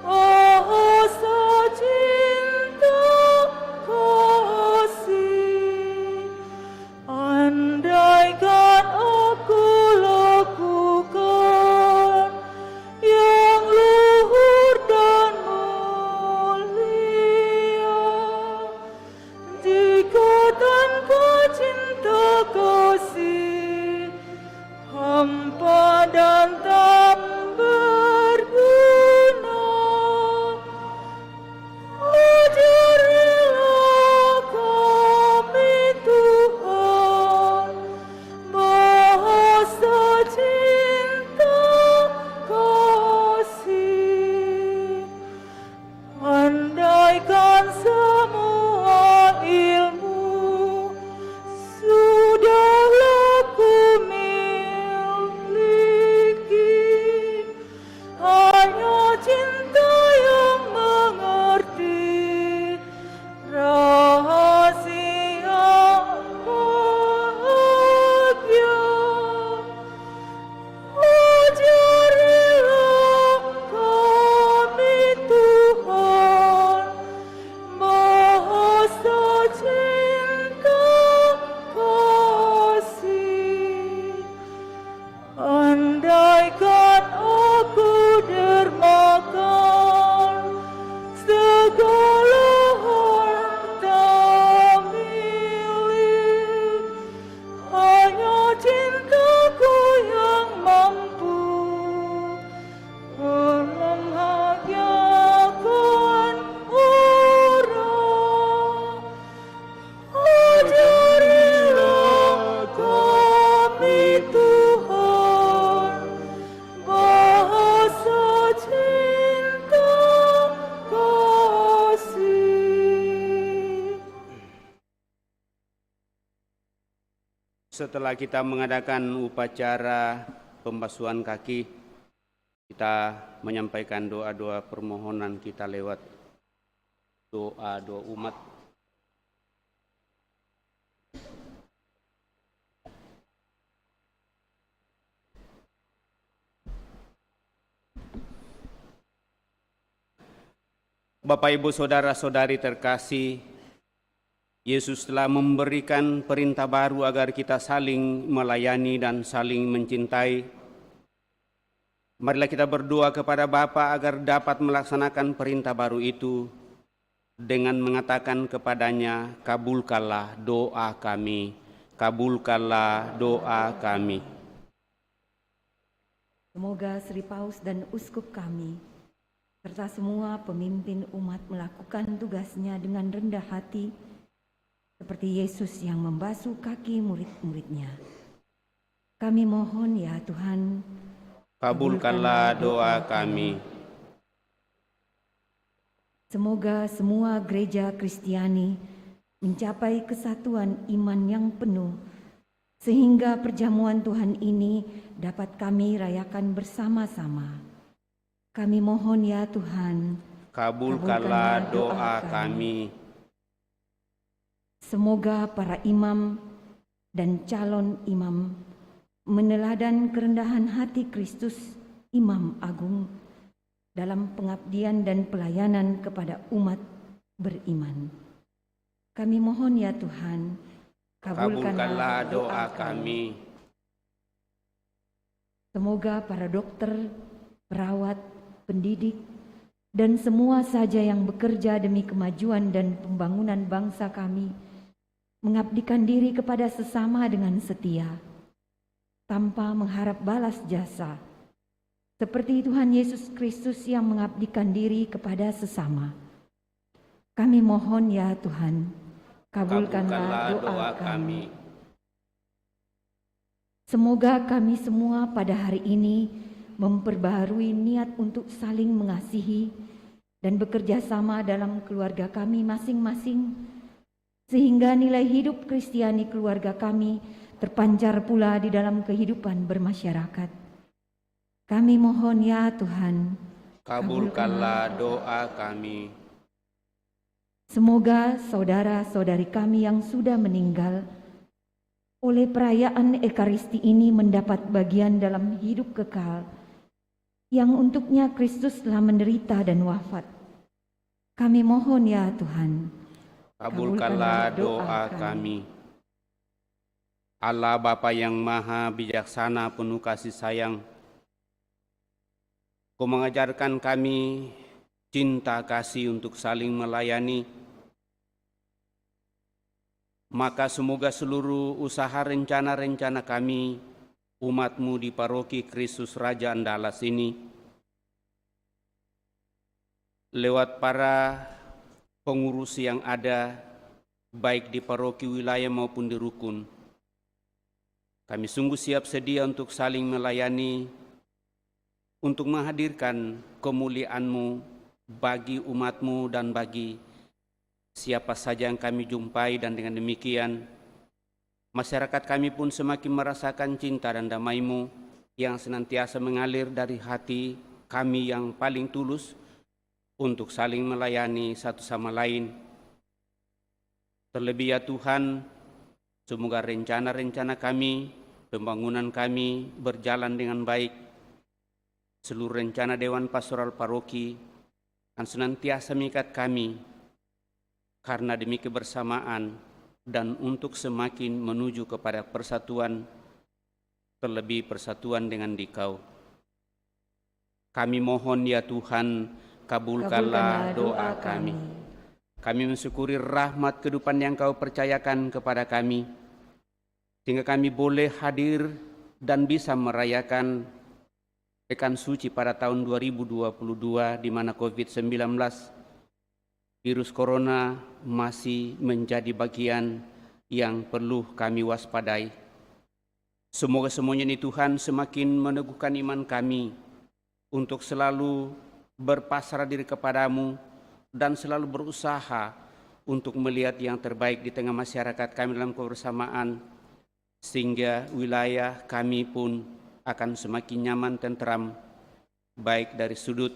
bahasa cinta kasih. Andaikan aku lakukan yang luhur dan mulia, jika tanpa cinta kasih hampa dan tak berguna. Ajarilah kami Tuhan bahasa cinta kasih. Andaikan semua ilmu sudahlah ku miliki, hanya cinta yang mengerti rahasia bahagia. Ajarilah kami Tuhan bahasa cinta kasih. Andaikan aku dermakan segala harta milik, hanya cintaku yang mampu membahagiakan orang. Ajarilah kami Tuhan bahasa cinta kasih. Setelah kita mengadakan upacara pembasuhan kaki, kita menyampaikan doa-doa permohonan kita lewat doa-doa umat. Bapak, Ibu, Saudara-saudari terkasih, Yesus telah memberikan perintah baru agar kita saling melayani dan saling mencintai. Marilah kita berdoa kepada Bapa agar dapat melaksanakan perintah baru itu dengan mengatakan kepadanya, kabulkanlah doa kami, kabulkanlah doa kami. Semoga Sri Paus dan Uskup kami, serta semua pemimpin umat melakukan tugasnya dengan rendah hati, seperti Yesus yang membasuh kaki murid-muridnya. Kami mohon ya Tuhan, kabulkanlah doa kami. Semoga semua gereja Kristiani mencapai kesatuan iman yang penuh, sehingga perjamuan Tuhan ini dapat kami rayakan bersama-sama. Kami mohon ya Tuhan, kabulkanlah doa kami. Semoga para imam dan calon imam meneladan kerendahan hati Kristus, Imam Agung, dalam pengabdian dan pelayanan kepada umat beriman. Kami mohon ya Tuhan, kabulkanlah doa kami. Semoga para dokter, perawat, pendidik, dan semua saja yang bekerja demi kemajuan dan pembangunan bangsa kami mengabdikan diri kepada sesama dengan setia, tanpa mengharap balas jasa, seperti Tuhan Yesus Kristus yang mengabdikan diri kepada sesama. Kami mohon ya Tuhan, kabulkanlah doa kami. Semoga kami semua pada hari ini memperbaharui niat untuk saling mengasihi dan bekerja sama dalam keluarga kami masing-masing, sehingga nilai hidup Kristiani keluarga kami terpancar pula di dalam kehidupan bermasyarakat. Kami mohon ya Tuhan, Kabulkanlah doa kami. semoga saudara-saudari kami yang sudah meninggal oleh perayaan Ekaristi ini mendapat bagian dalam hidup kekal yang untuknya Kristus telah menderita dan wafat. Kami mohon ya Tuhan, Kabulkanlah doa kami. Allah Bapa yang Maha Bijaksana penuh kasih sayang, Kau mengajarkan kami cinta kasih untuk saling melayani. Maka semoga seluruh usaha rencana-rencana kami, umat-Mu di Paroki Kristus Raja Andalas ini, lewat para pengurus yang ada, baik di paroki wilayah maupun di rukun, kami sungguh siap sedia untuk saling melayani, untuk menghadirkan kemuliaan-Mu bagi umat-Mu dan bagi siapa saja yang kami jumpai, dan dengan demikian masyarakat kami pun semakin merasakan cinta dan damai-Mu yang senantiasa mengalir dari hati kami yang paling tulus untuk saling melayani satu sama lain. Terlebih ya Tuhan, semoga rencana-rencana kami, pembangunan kami berjalan dengan baik. Seluruh rencana Dewan Pastoral Paroki akan senantiasa mengikat kami karena demi kebersamaan dan untuk semakin menuju kepada persatuan, terlebih persatuan dengan Dikau. Kami mohon ya Tuhan, kabulkanlah doa kami. Kami mensyukuri rahmat kehidupan yang Kau percayakan kepada kami, sehingga kami boleh hadir dan bisa merayakan Pekan Suci pada tahun 2022, di mana COVID-19, virus corona masih menjadi bagian yang perlu kami waspadai. Semoga semuanya ini Tuhan semakin meneguhkan iman kami untuk selalu berpasrah diri kepadamu dan selalu berusaha untuk melihat yang terbaik di tengah masyarakat kami dalam kebersamaan, sehingga wilayah kami pun akan semakin nyaman, tentram, baik dari sudut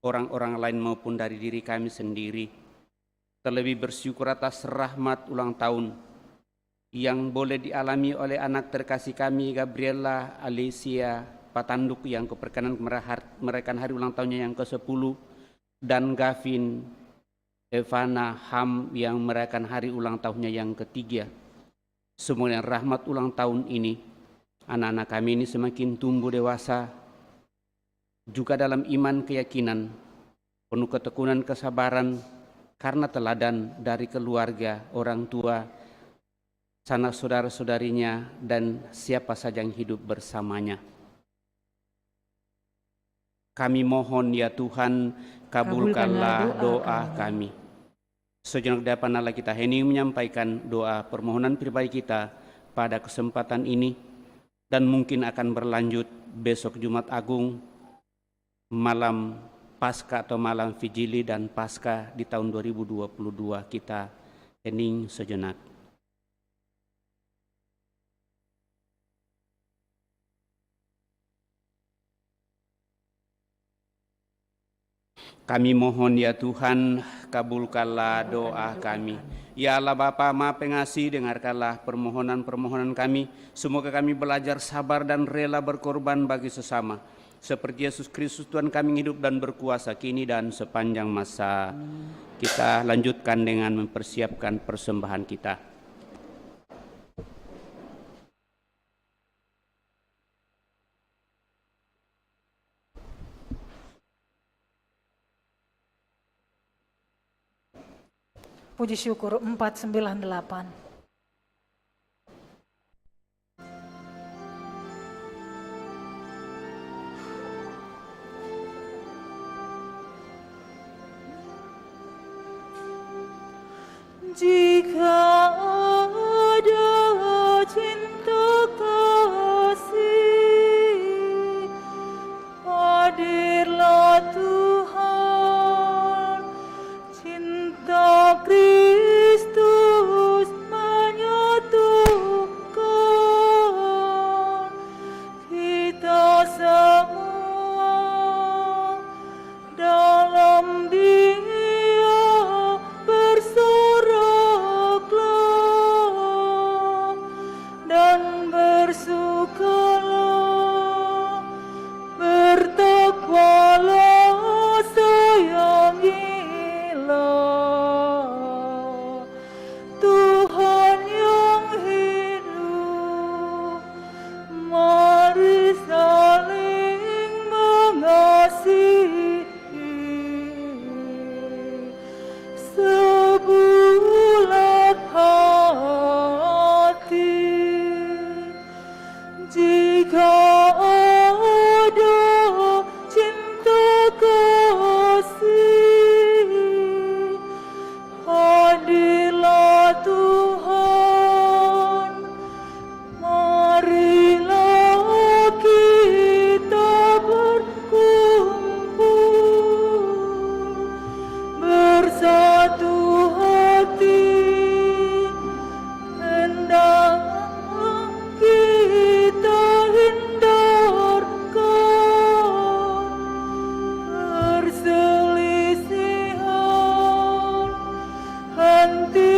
orang-orang lain maupun dari diri kami sendiri. Terlebih bersyukur atas rahmat ulang tahun yang boleh dialami oleh anak terkasih kami, Gabriela Alicia Patanduk, yang keperkenan merayakan hari ulang tahunnya yang ke-10, dan Gavin Evana Ham yang merayakan hari ulang tahunnya yang ke-3. Semoga rahmat ulang tahun ini, anak-anak kami ini semakin tumbuh dewasa, juga dalam iman keyakinan, penuh ketekunan kesabaran, karena teladan dari keluarga, orang tua, sanak saudara-saudarinya, dan siapa saja yang hidup bersamanya. Kami mohon ya Tuhan, kabulkanlah doa kami. Sejenak di hadapan Allah kita hening menyampaikan doa permohonan pribadi kita pada kesempatan ini, dan mungkin akan berlanjut besok Jumat Agung, malam Paskah atau malam Vigili dan Paskah di tahun 2022. Kita hening sejenak. Kami mohon ya Tuhan, kabulkanlah doa kami. Ya Allah Bapa Maha Pengasih, dengarkanlah permohonan-permohonan kami. Semoga kami belajar sabar dan rela berkorban bagi sesama, seperti Yesus Kristus Tuhan kami hidup dan berkuasa kini dan sepanjang masa. Kita lanjutkan dengan mempersiapkan persembahan kita. Puji syukur 498.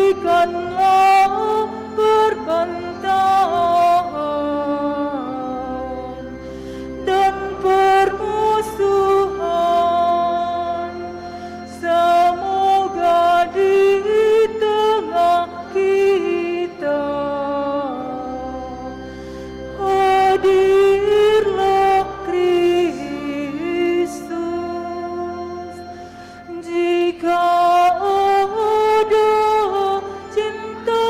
hentikanlah perbantahan dan permusuhan. Semoga di tengah kita hadirlah Kristus. Jika ada cinta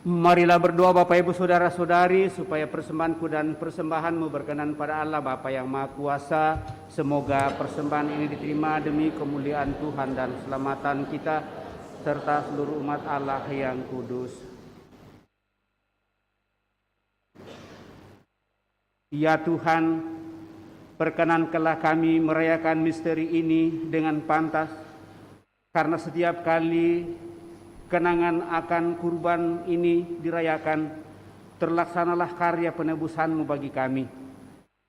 Marilah berdoa Bapak Ibu Saudara-saudari supaya persembahanku dan persembahanmu berkenan pada Allah Bapa yang Maha Kuasa. Semoga persembahan ini diterima demi kemuliaan Tuhan dan keselamatan kita serta seluruh umat Allah yang kudus. Ya Tuhan, perkenankanlah kami merayakan misteri ini dengan pantas, karena setiap kali kenangan akan kurban ini dirayakan, terlaksanalah karya penebusan-Mu bagi kami.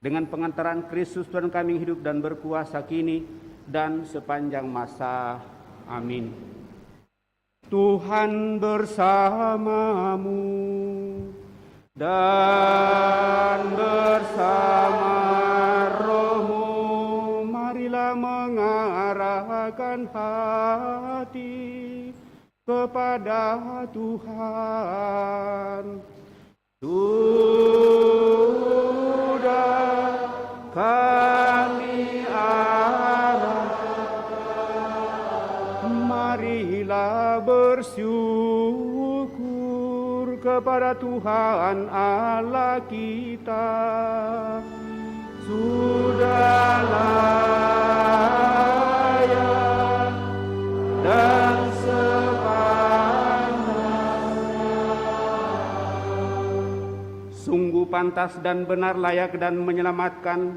Dengan pengantaran Kristus Tuhan kami hidup dan berkuasa kini dan sepanjang masa. Amin. Tuhan bersamamu dan bersama rohmu, marilah mengarahkan hati kepada Tuhan. Sudah kami arahkan, marilah bersyukur kepada Tuhan Allah kita. Sudah layak dan sungguh pantas dan benar, layak dan menyelamatkan,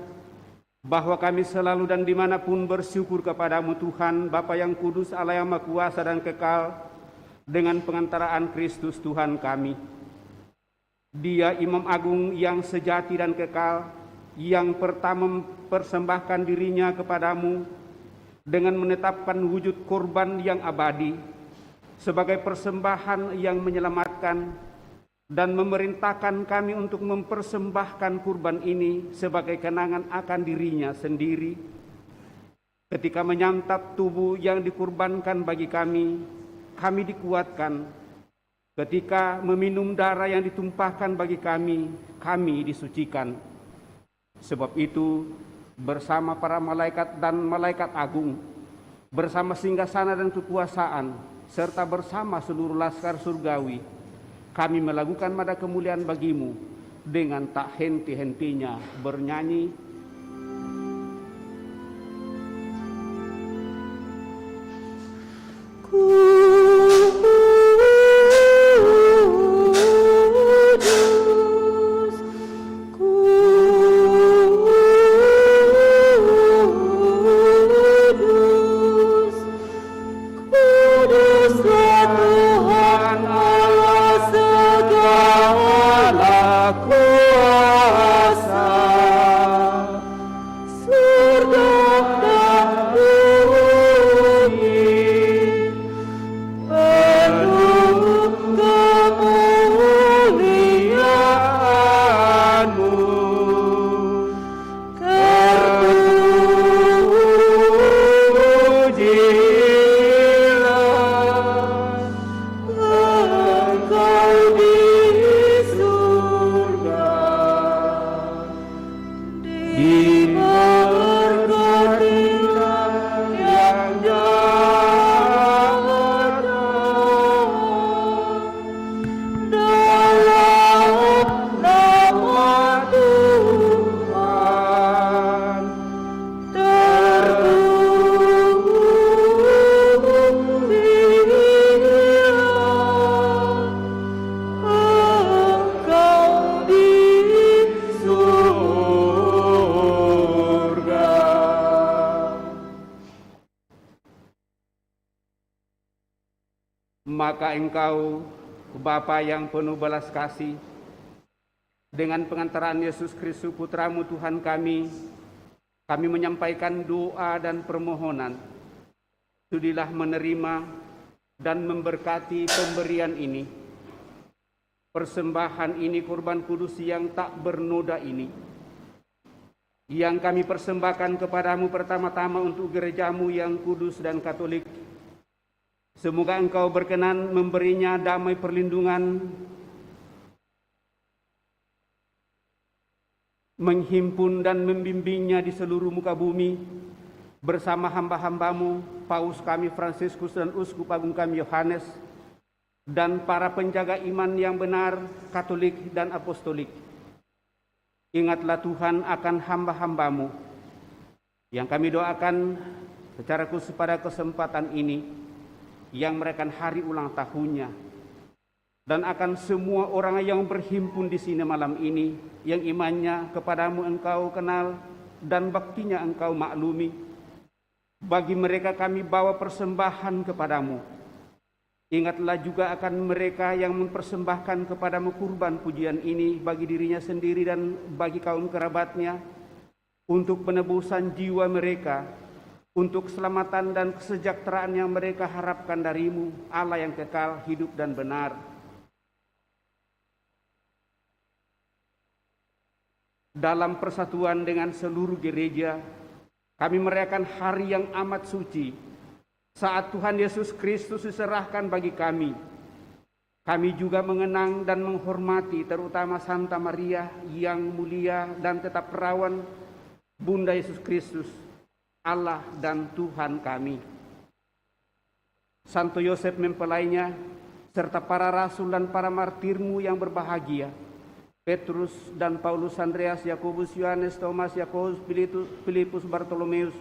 bahwa kami selalu dan dimanapun bersyukur kepadamu Tuhan, Bapa yang kudus, Allah yang Maha Kuasa dan kekal, dengan pengantaraan Kristus Tuhan kami. Dia Imam Agung yang sejati dan kekal, yang pertama mempersembahkan dirinya kepadamu dengan menetapkan wujud korban yang abadi sebagai persembahan yang menyelamatkan, dan memerintahkan kami untuk mempersembahkan kurban ini sebagai kenangan akan dirinya sendiri. Ketika menyantap tubuh yang dikurbankan bagi kami, kami dikuatkan. Ketika meminum darah yang ditumpahkan bagi kami, kami disucikan. Sebab itu, bersama para malaikat dan malaikat agung, bersama singgasana dan kekuasaan, serta bersama seluruh laskar surgawi, kami melakukan mada kemuliaan bagimu dengan tak henti-hentinya bernyanyi. Maka engkau, Bapa yang penuh belas kasih, dengan pengantaran Yesus Kristus Putramu Tuhan kami menyampaikan doa dan permohonan. Sudilah menerima dan memberkati pemberian ini, persembahan ini, kurban kudus yang tak bernoda ini, yang kami persembahkan kepadamu pertama-tama untuk gerejamu yang kudus dan katolik. Semoga engkau berkenan memberinya damai perlindungan, menghimpun dan membimbingnya di seluruh muka bumi, bersama hamba-hambamu, Paus kami Fransiskus dan Uskup Agung kami Yohanes, dan para penjaga iman yang benar, Katolik dan Apostolik. Ingatlah Tuhan akan hamba-hambamu yang kami doakan secara khusus pada kesempatan ini, yang merayakan hari ulang tahunnya, dan akan semua orang yang berhimpun di sini malam ini, yang imannya kepadamu engkau kenal dan baktinya engkau maklumi. Bagi mereka kami bawa persembahan kepadamu. Ingatlah juga akan mereka yang mempersembahkan kepadamu kurban pujian ini bagi dirinya sendiri dan bagi kaum kerabatnya, untuk penebusan jiwa mereka, untuk keselamatan dan kesejahteraan yang mereka harapkan darimu, Allah yang kekal, hidup dan benar. Dalam persatuan dengan seluruh gereja, kami merayakan hari yang amat suci, saat Tuhan Yesus Kristus diserahkan bagi kami. Kami juga mengenang dan menghormati terutama Santa Maria yang mulia dan tetap perawan, Bunda Yesus Kristus, Allah dan Tuhan kami. Santo Yosef mempelainya, serta para rasul dan para martirmu yang berbahagia, Petrus dan Paulus, Andreas, Yakobus, Yohanes, Thomas, Yakobus, Filipus, Bartolomeus,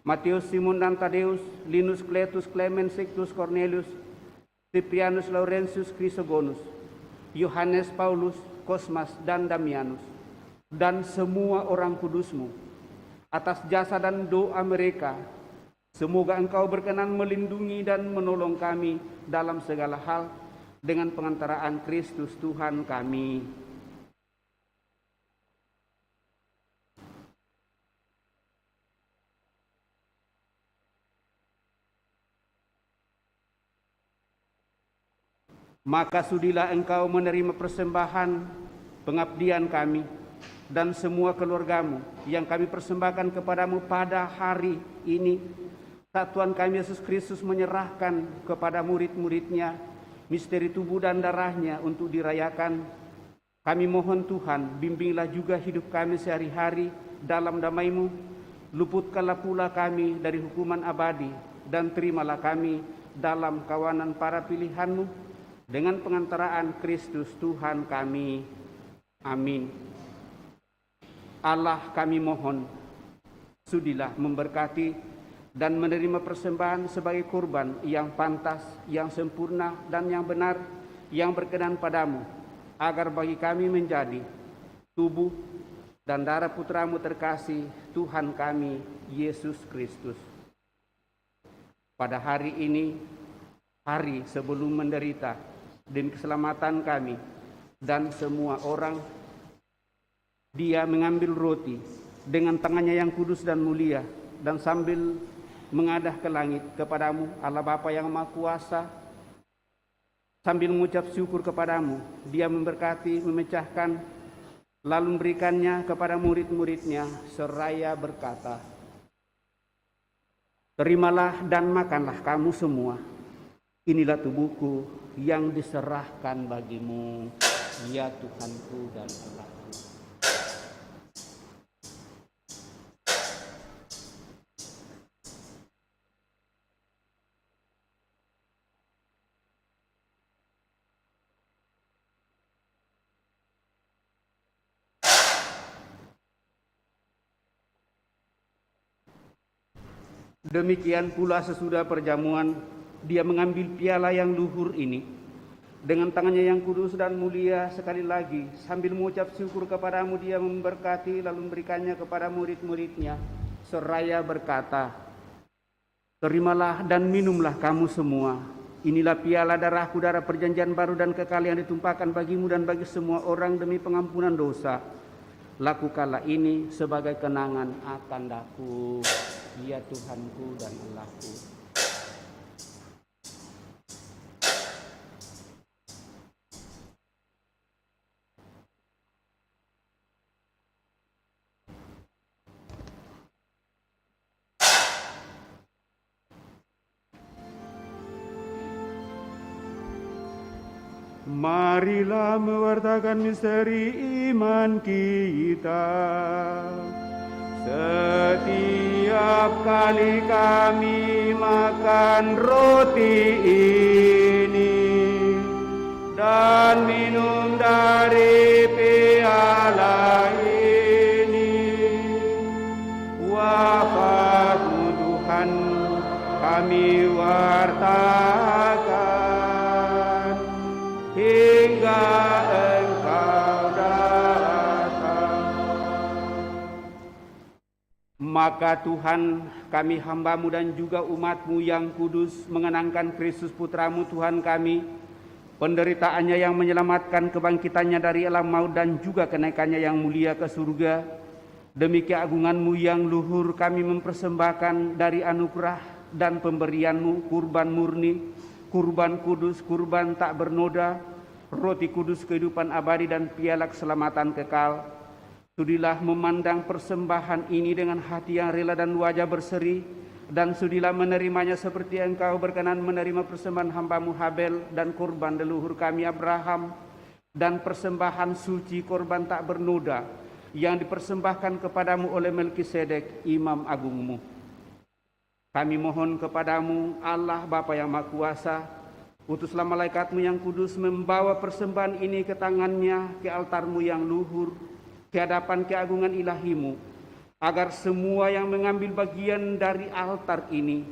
Matius, Simon dan Tadeus, Linus, Cletus, Clemens, Sextus, Cornelius, Ciprianus, Laurentius, Chrysogonus, Yohanes, Paulus, Kosmas dan Damianus, dan semua orang kudusmu. Atas jasa dan doa mereka, semoga engkau berkenan melindungi dan menolong kami dalam segala hal dengan pengantaraan Kristus Tuhan kami. Maka sudilah engkau menerima persembahan pengabdian kami dan semua keluargamu yang kami persembahkan kepadamu pada hari ini, saat Tuhan kami Yesus Kristus menyerahkan kepada murid-muridnya misteri tubuh dan darahnya untuk dirayakan. Kami mohon Tuhan, bimbinglah juga hidup kami sehari-hari dalam damai-Mu, luputkanlah pula kami dari hukuman abadi, dan terimalah kami dalam kawanan para pilihan-Mu, dengan pengantaraan Kristus Tuhan kami. Amin. Allah kami mohon, sudilah memberkati dan menerima persembahan sebagai kurban yang pantas, yang sempurna dan yang benar, yang berkenan padamu, agar bagi kami menjadi tubuh dan darah putra-Mu terkasih, Tuhan kami Yesus Kristus. Pada hari ini, hari sebelum menderita demi keselamatan kami dan semua orang, Dia mengambil roti dengan tangannya yang kudus dan mulia, dan sambil mengadah ke langit kepadamu, Allah Bapa yang Maha Kuasa, sambil mengucap syukur kepadamu, Dia memberkati, memecahkan, lalu memberikannya kepada murid-muridnya, seraya berkata, terimalah dan makanlah kamu semua. Inilah tubuhku yang diserahkan bagimu, ya Tuhanku dan Allahku. Demikian pula sesudah perjamuan, Dia mengambil piala yang luhur ini dengan tangannya yang kudus dan mulia, sekali lagi sambil mengucap syukur kepadamu, Dia memberkati lalu memberikannya kepada murid-muridnya, seraya berkata, terimalah dan minumlah kamu semua. Inilah piala darahku, darah perjanjian baru dan kekal yang ditumpahkan bagimu dan bagi semua orang demi pengampunan dosa. Lakukanlah ini sebagai kenangan akan daku, ya Tuhanku dan Allahku. Marilah mewartakan misteri iman kita. Setiap kali kami makan roti ini dan minum dari piala ini. Wafat-Mu Tuhan kami wartakan hingga Engkau datang. Maka Tuhan, kami hamba-Mu dan juga umat-Mu yang kudus mengenangkan Kristus Putra-Mu Tuhan kami, penderitaannya yang menyelamatkan kebangkitannya dari alam maut dan juga kenaikannya yang mulia ke surga. Demi keagungan-Mu yang luhur kami mempersembahkan dari anugerah dan pemberian-Mu kurban murni, kurban kudus, kurban tak bernoda, roti kudus kehidupan abadi dan piala keselamatan kekal. Sudilah memandang persembahan ini dengan hati yang rela dan wajah berseri, dan sudilah menerimanya seperti Engkau berkenan menerima persembahan hamba-Mu Habel dan kurban leluhur kami Abraham, dan persembahan suci korban tak bernoda yang dipersembahkan kepadamu oleh Melkisedek, Imam Agung-Mu. Kami mohon kepadamu, Allah Bapa yang Maha Kuasa, utuslah malaikat-Mu yang kudus membawa persembahan ini ke tangannya, ke altar-Mu yang luhur, ke hadapan keagungan ilahi-Mu, agar semua yang mengambil bagian dari altar ini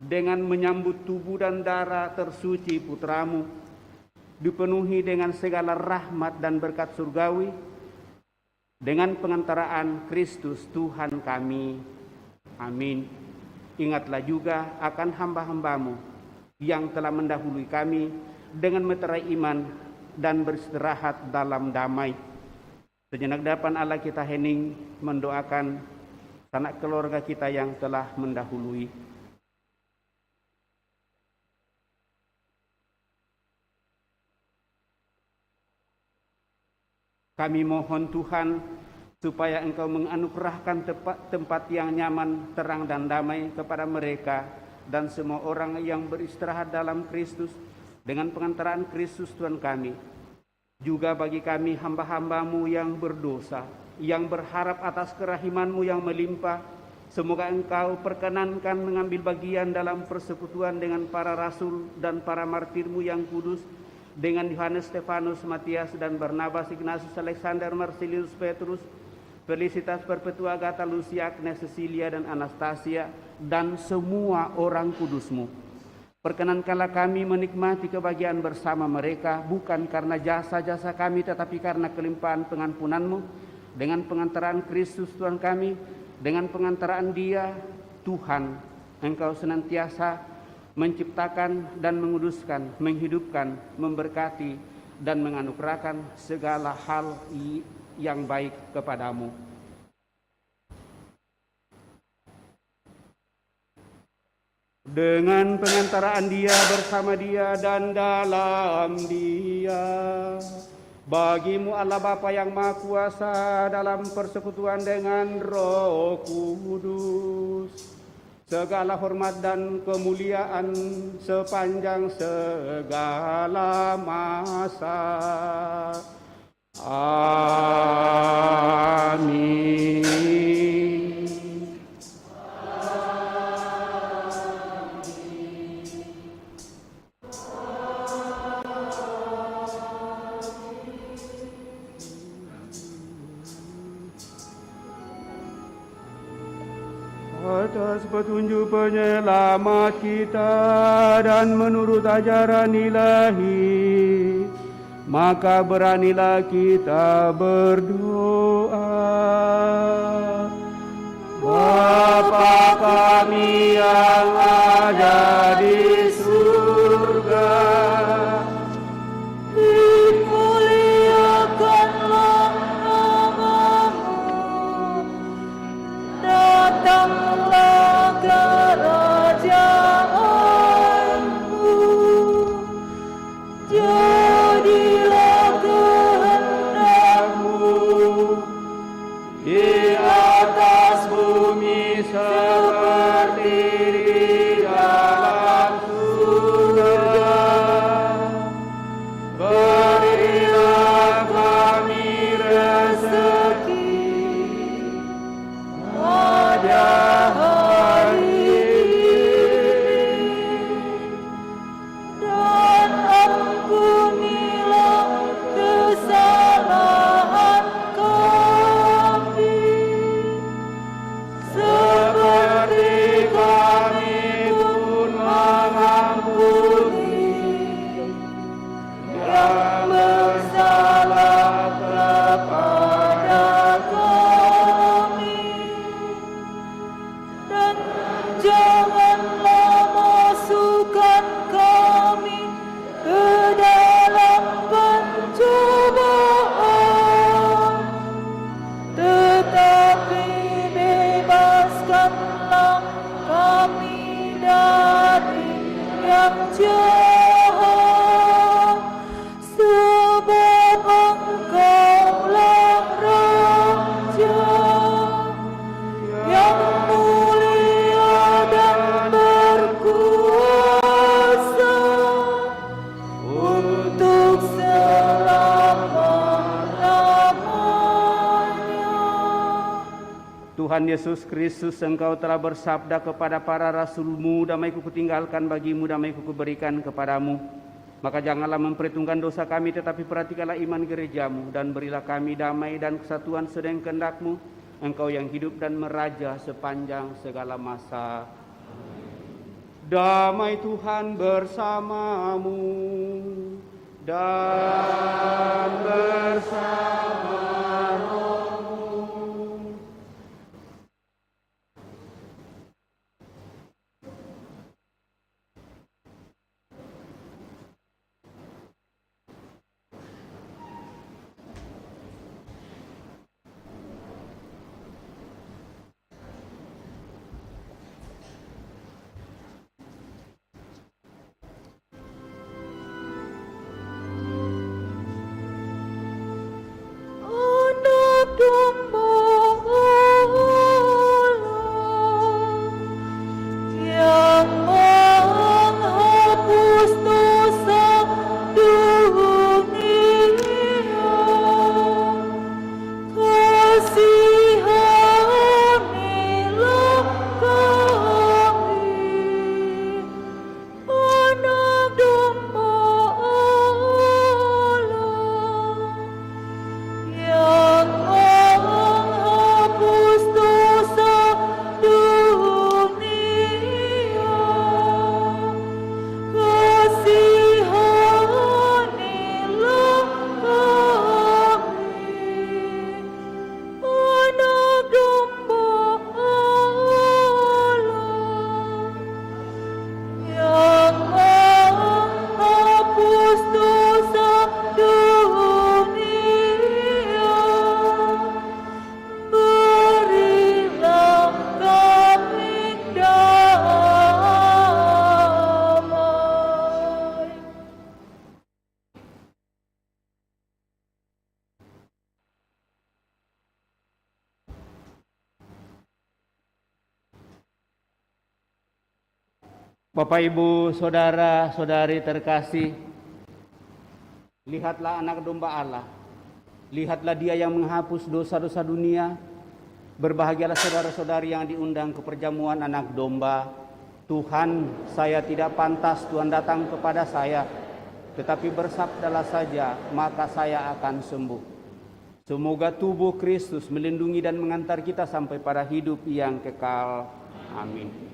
dengan menyambut tubuh dan darah tersuci Putra-Mu dipenuhi dengan segala rahmat dan berkat surgawi dengan pengantaraan Kristus Tuhan kami. Amin. Ingatlah juga akan hamba-hamba-Mu yang telah mendahului kami dengan meterai iman dan beristirahat dalam damai. Sejenak depan Allah kita hening mendoakan sanak keluarga kita yang telah mendahului. Kami mohon Tuhan supaya Engkau menganugerahkan tempat yang nyaman, terang dan damai kepada mereka dan semua orang yang beristirahat dalam Kristus dengan pengantaraan Kristus Tuhan kami. Juga bagi kami hamba-hamba-Mu yang berdosa, yang berharap atas kerahiman-Mu yang melimpah, semoga Engkau perkenankan mengambil bagian dalam persekutuan dengan para rasul dan para martir-Mu yang kudus, dengan Yohanes, Stefanus, Matias, dan Barnabas, Ignatius, Alexander, Marsilius, Petrus, Felicitas, Perpetua, Agatha, Lucia, Agnes, Cecilia, dan Anastasia, dan semua orang kudus-Mu. Perkenankanlah kami menikmati kebahagiaan bersama mereka, bukan karena jasa-jasa kami, tetapi karena kelimpahan pengampunan-Mu, dengan pengantaraan Kristus Tuhan kami, dengan pengantaraan Dia, Tuhan, Engkau senantiasa menciptakan dan menguduskan, menghidupkan, memberkati, dan menganugerahkan segala hal yang baik kepadamu. Dengan pengantaraan Dia, bersama Dia, dan dalam Dia, bagi-Mu Allah Bapa yang Maha Kuasa dalam persekutuan dengan Roh Kudus, segala hormat dan kemuliaan sepanjang segala masa. Amin. Atas petunjuk penyelamat kita dan menurut ajaran ilahi, maka beranilah kita berdoa. Bapa kami yang ada di surga, dimuliakanlah namamu, datanglah kerajaanmu, jadilah kehendakmu di Tuhan Yesus Kristus, Engkau telah bersabda kepada para rasul-Mu, damai-Ku kutinggalkan bagimu, damai-Ku kuberikan kepadamu. Maka janganlah memperhitungkan dosa kami, tetapi perhatikanlah iman gereja-Mu, dan berilah kami damai dan kesatuan sedang kehendak-Mu, Engkau yang hidup dan meraja sepanjang segala masa. Damai Tuhan bersamamu dan bersama rohmu. Anak domba Allah yang menghapus dosa dunia, kasihanilah kami. Anak domba Allah yang menghapus dosa dunia, kasihanilah kami. Anak domba Allah yang menghapus dosa dunia, berilah kami damai. Bapak, Ibu, saudara-saudari terkasih, lihatlah anak domba Allah. Lihatlah Dia yang menghapus dosa-dosa dunia. Berbahagialah saudara-saudari yang diundang ke perjamuan anak domba. Tuhan, saya tidak pantas Tuhan datang kepada saya, tetapi bersabdalah saja, maka saya akan sembuh. Semoga tubuh Kristus melindungi dan mengantar kita sampai pada hidup yang kekal. Amin.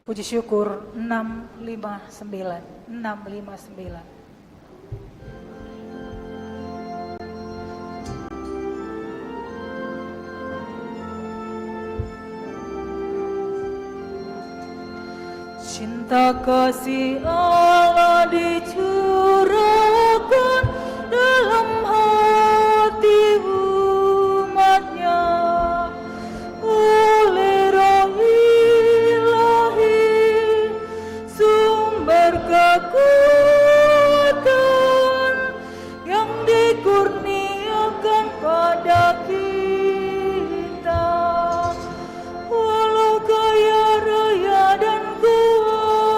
Puji syukur 659. 659. Cinta kasih Allah dicurahkan dalam hati umatnya oleh Roh Ilahi, sumber kekuatan yang dikurniakan pada kita. Walau kaya raya dan kuasa,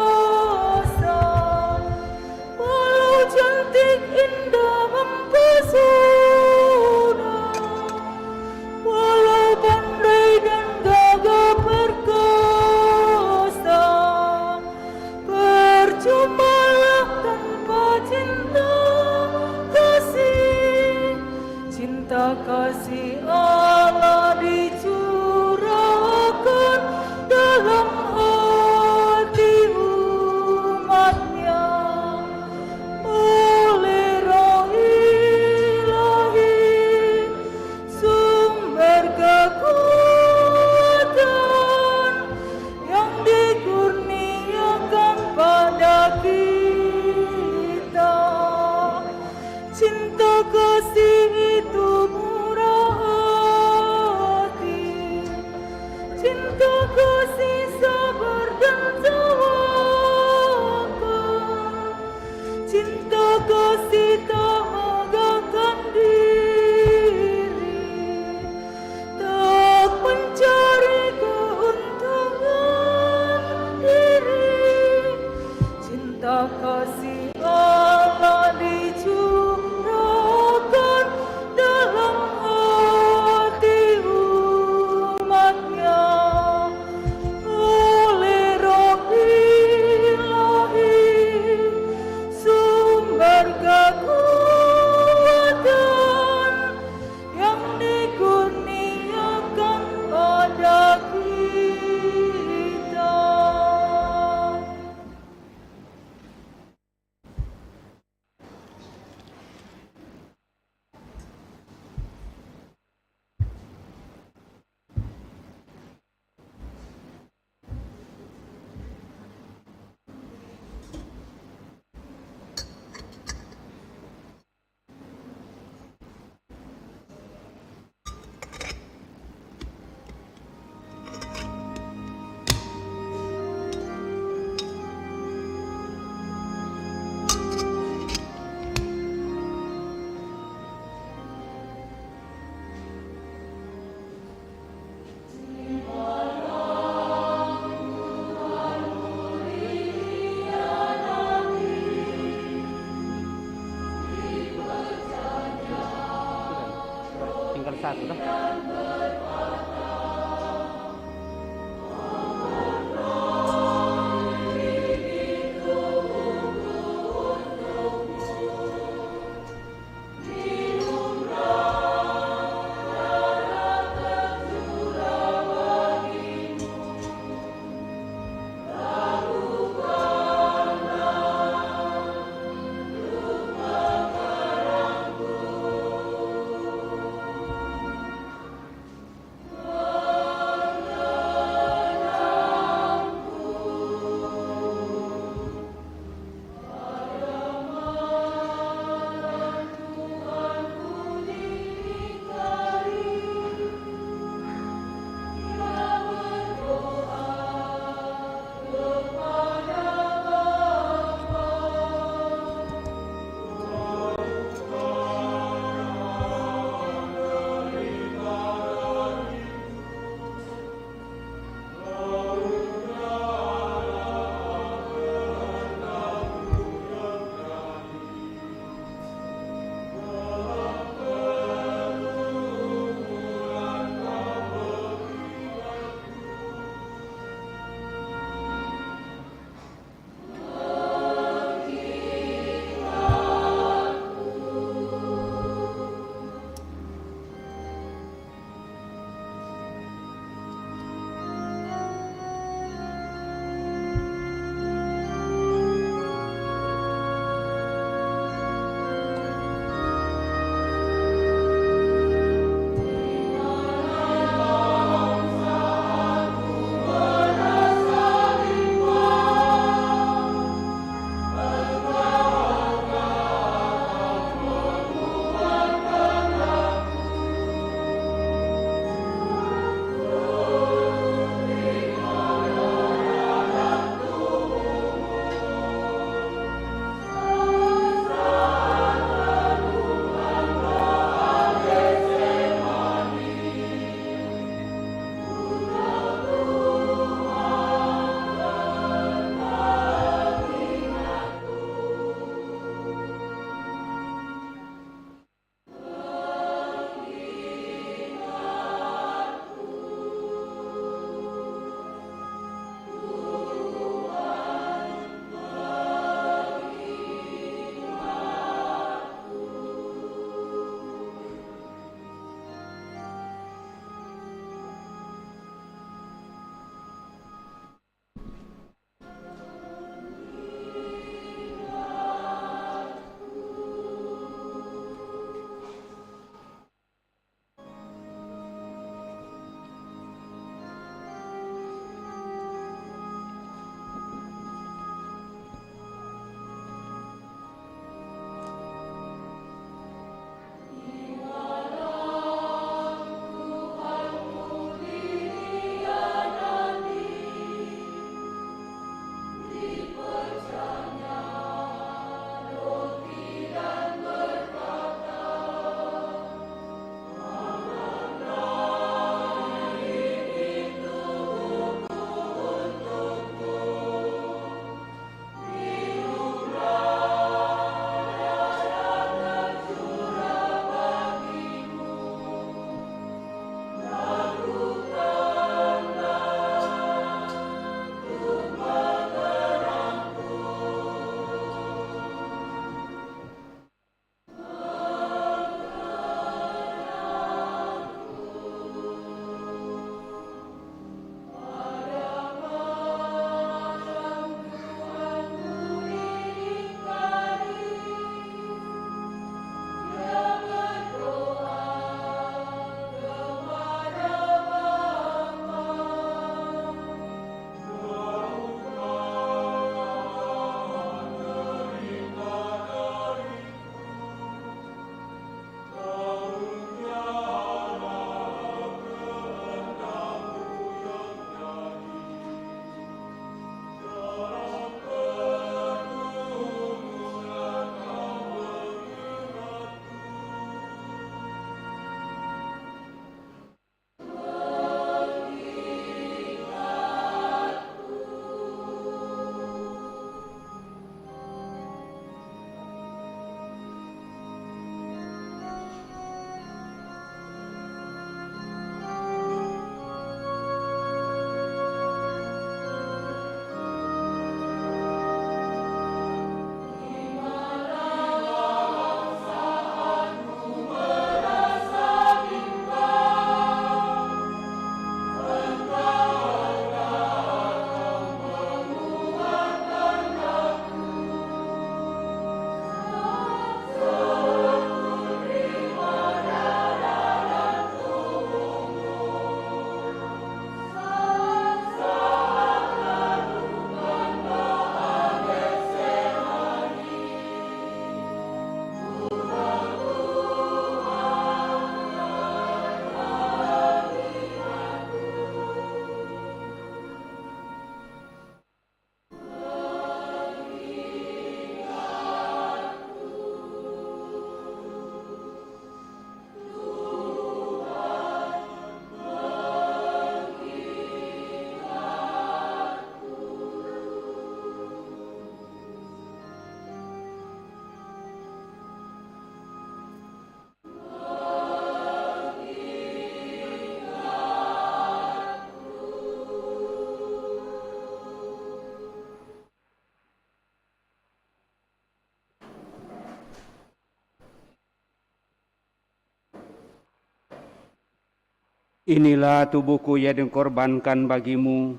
Inilah tubuhku yang dikorbankan bagimu.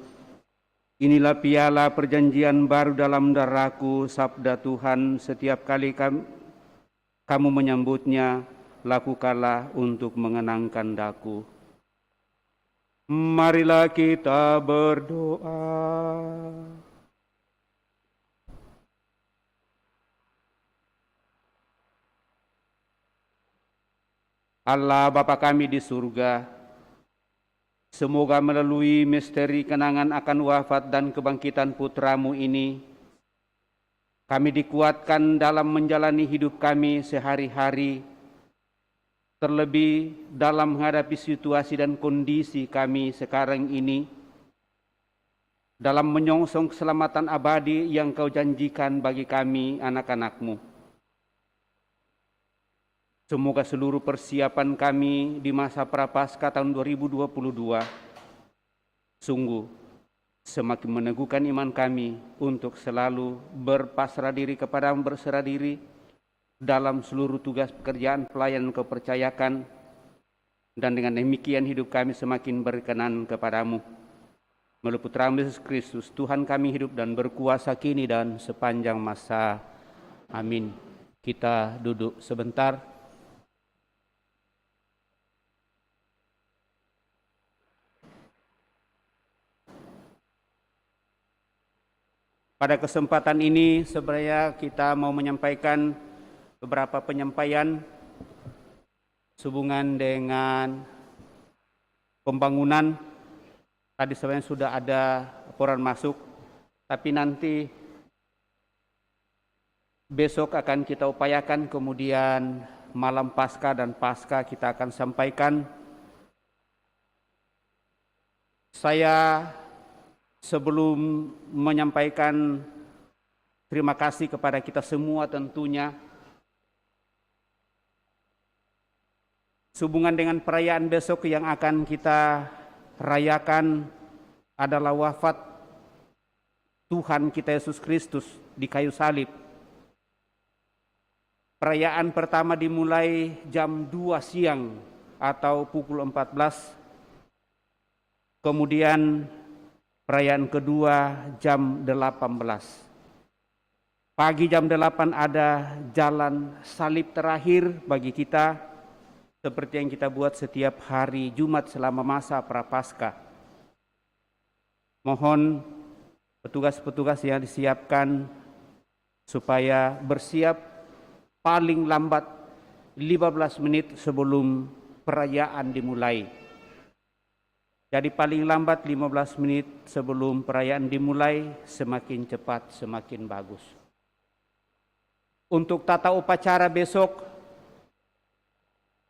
Inilah piala perjanjian baru dalam darahku, sabda Tuhan. Setiap kali kamu menyambutnya, lakukanlah untuk mengenangkan daku. Marilah kita berdoa. Allah Bapa kami di surga, semoga melalui misteri kenangan akan wafat dan kebangkitan putra-Mu ini, kami dikuatkan dalam menjalani hidup kami sehari-hari, terlebih dalam menghadapi situasi dan kondisi kami sekarang ini, dalam menyongsong keselamatan abadi yang Kau janjikan bagi kami anak-anak-Mu. Semoga seluruh persiapan kami di masa Prapaskah tahun 2022 sungguh semakin meneguhkan iman kami untuk selalu berpasrah diri kepadamu, berserah diri dalam seluruh tugas pekerjaan pelayanan Kau percayakan, dan dengan demikian hidup kami semakin berkenan kepadamu. Melalui Putra-Mu Yesus Kristus, Tuhan kami hidup dan berkuasa kini dan sepanjang masa. Amin. Kita duduk sebentar. Pada kesempatan ini sebenarnya kita mau menyampaikan beberapa penyampaian sehubungan dengan pembangunan. Tadi sebenarnya sudah ada laporan masuk, tapi nanti besok akan kita upayakan, kemudian malam Paskah dan Paskah kita akan sampaikan. Saya sebelum menyampaikan terima kasih kepada kita semua tentunya, sehubungan dengan perayaan besok yang akan kita rayakan adalah wafat Tuhan kita Yesus Kristus di kayu salib. Perayaan pertama dimulai jam 2 siang atau pukul 14. Kemudian perayaan kedua jam 18. Pagi jam 8 ada jalan salib terakhir bagi kita, seperti yang kita buat setiap hari Jumat selama masa Prapaskah. Mohon petugas-petugas yang disiapkan supaya bersiap paling lambat 15 menit sebelum perayaan dimulai. Jadi paling lambat 15 menit sebelum perayaan dimulai, semakin cepat semakin bagus. Untuk tata upacara besok,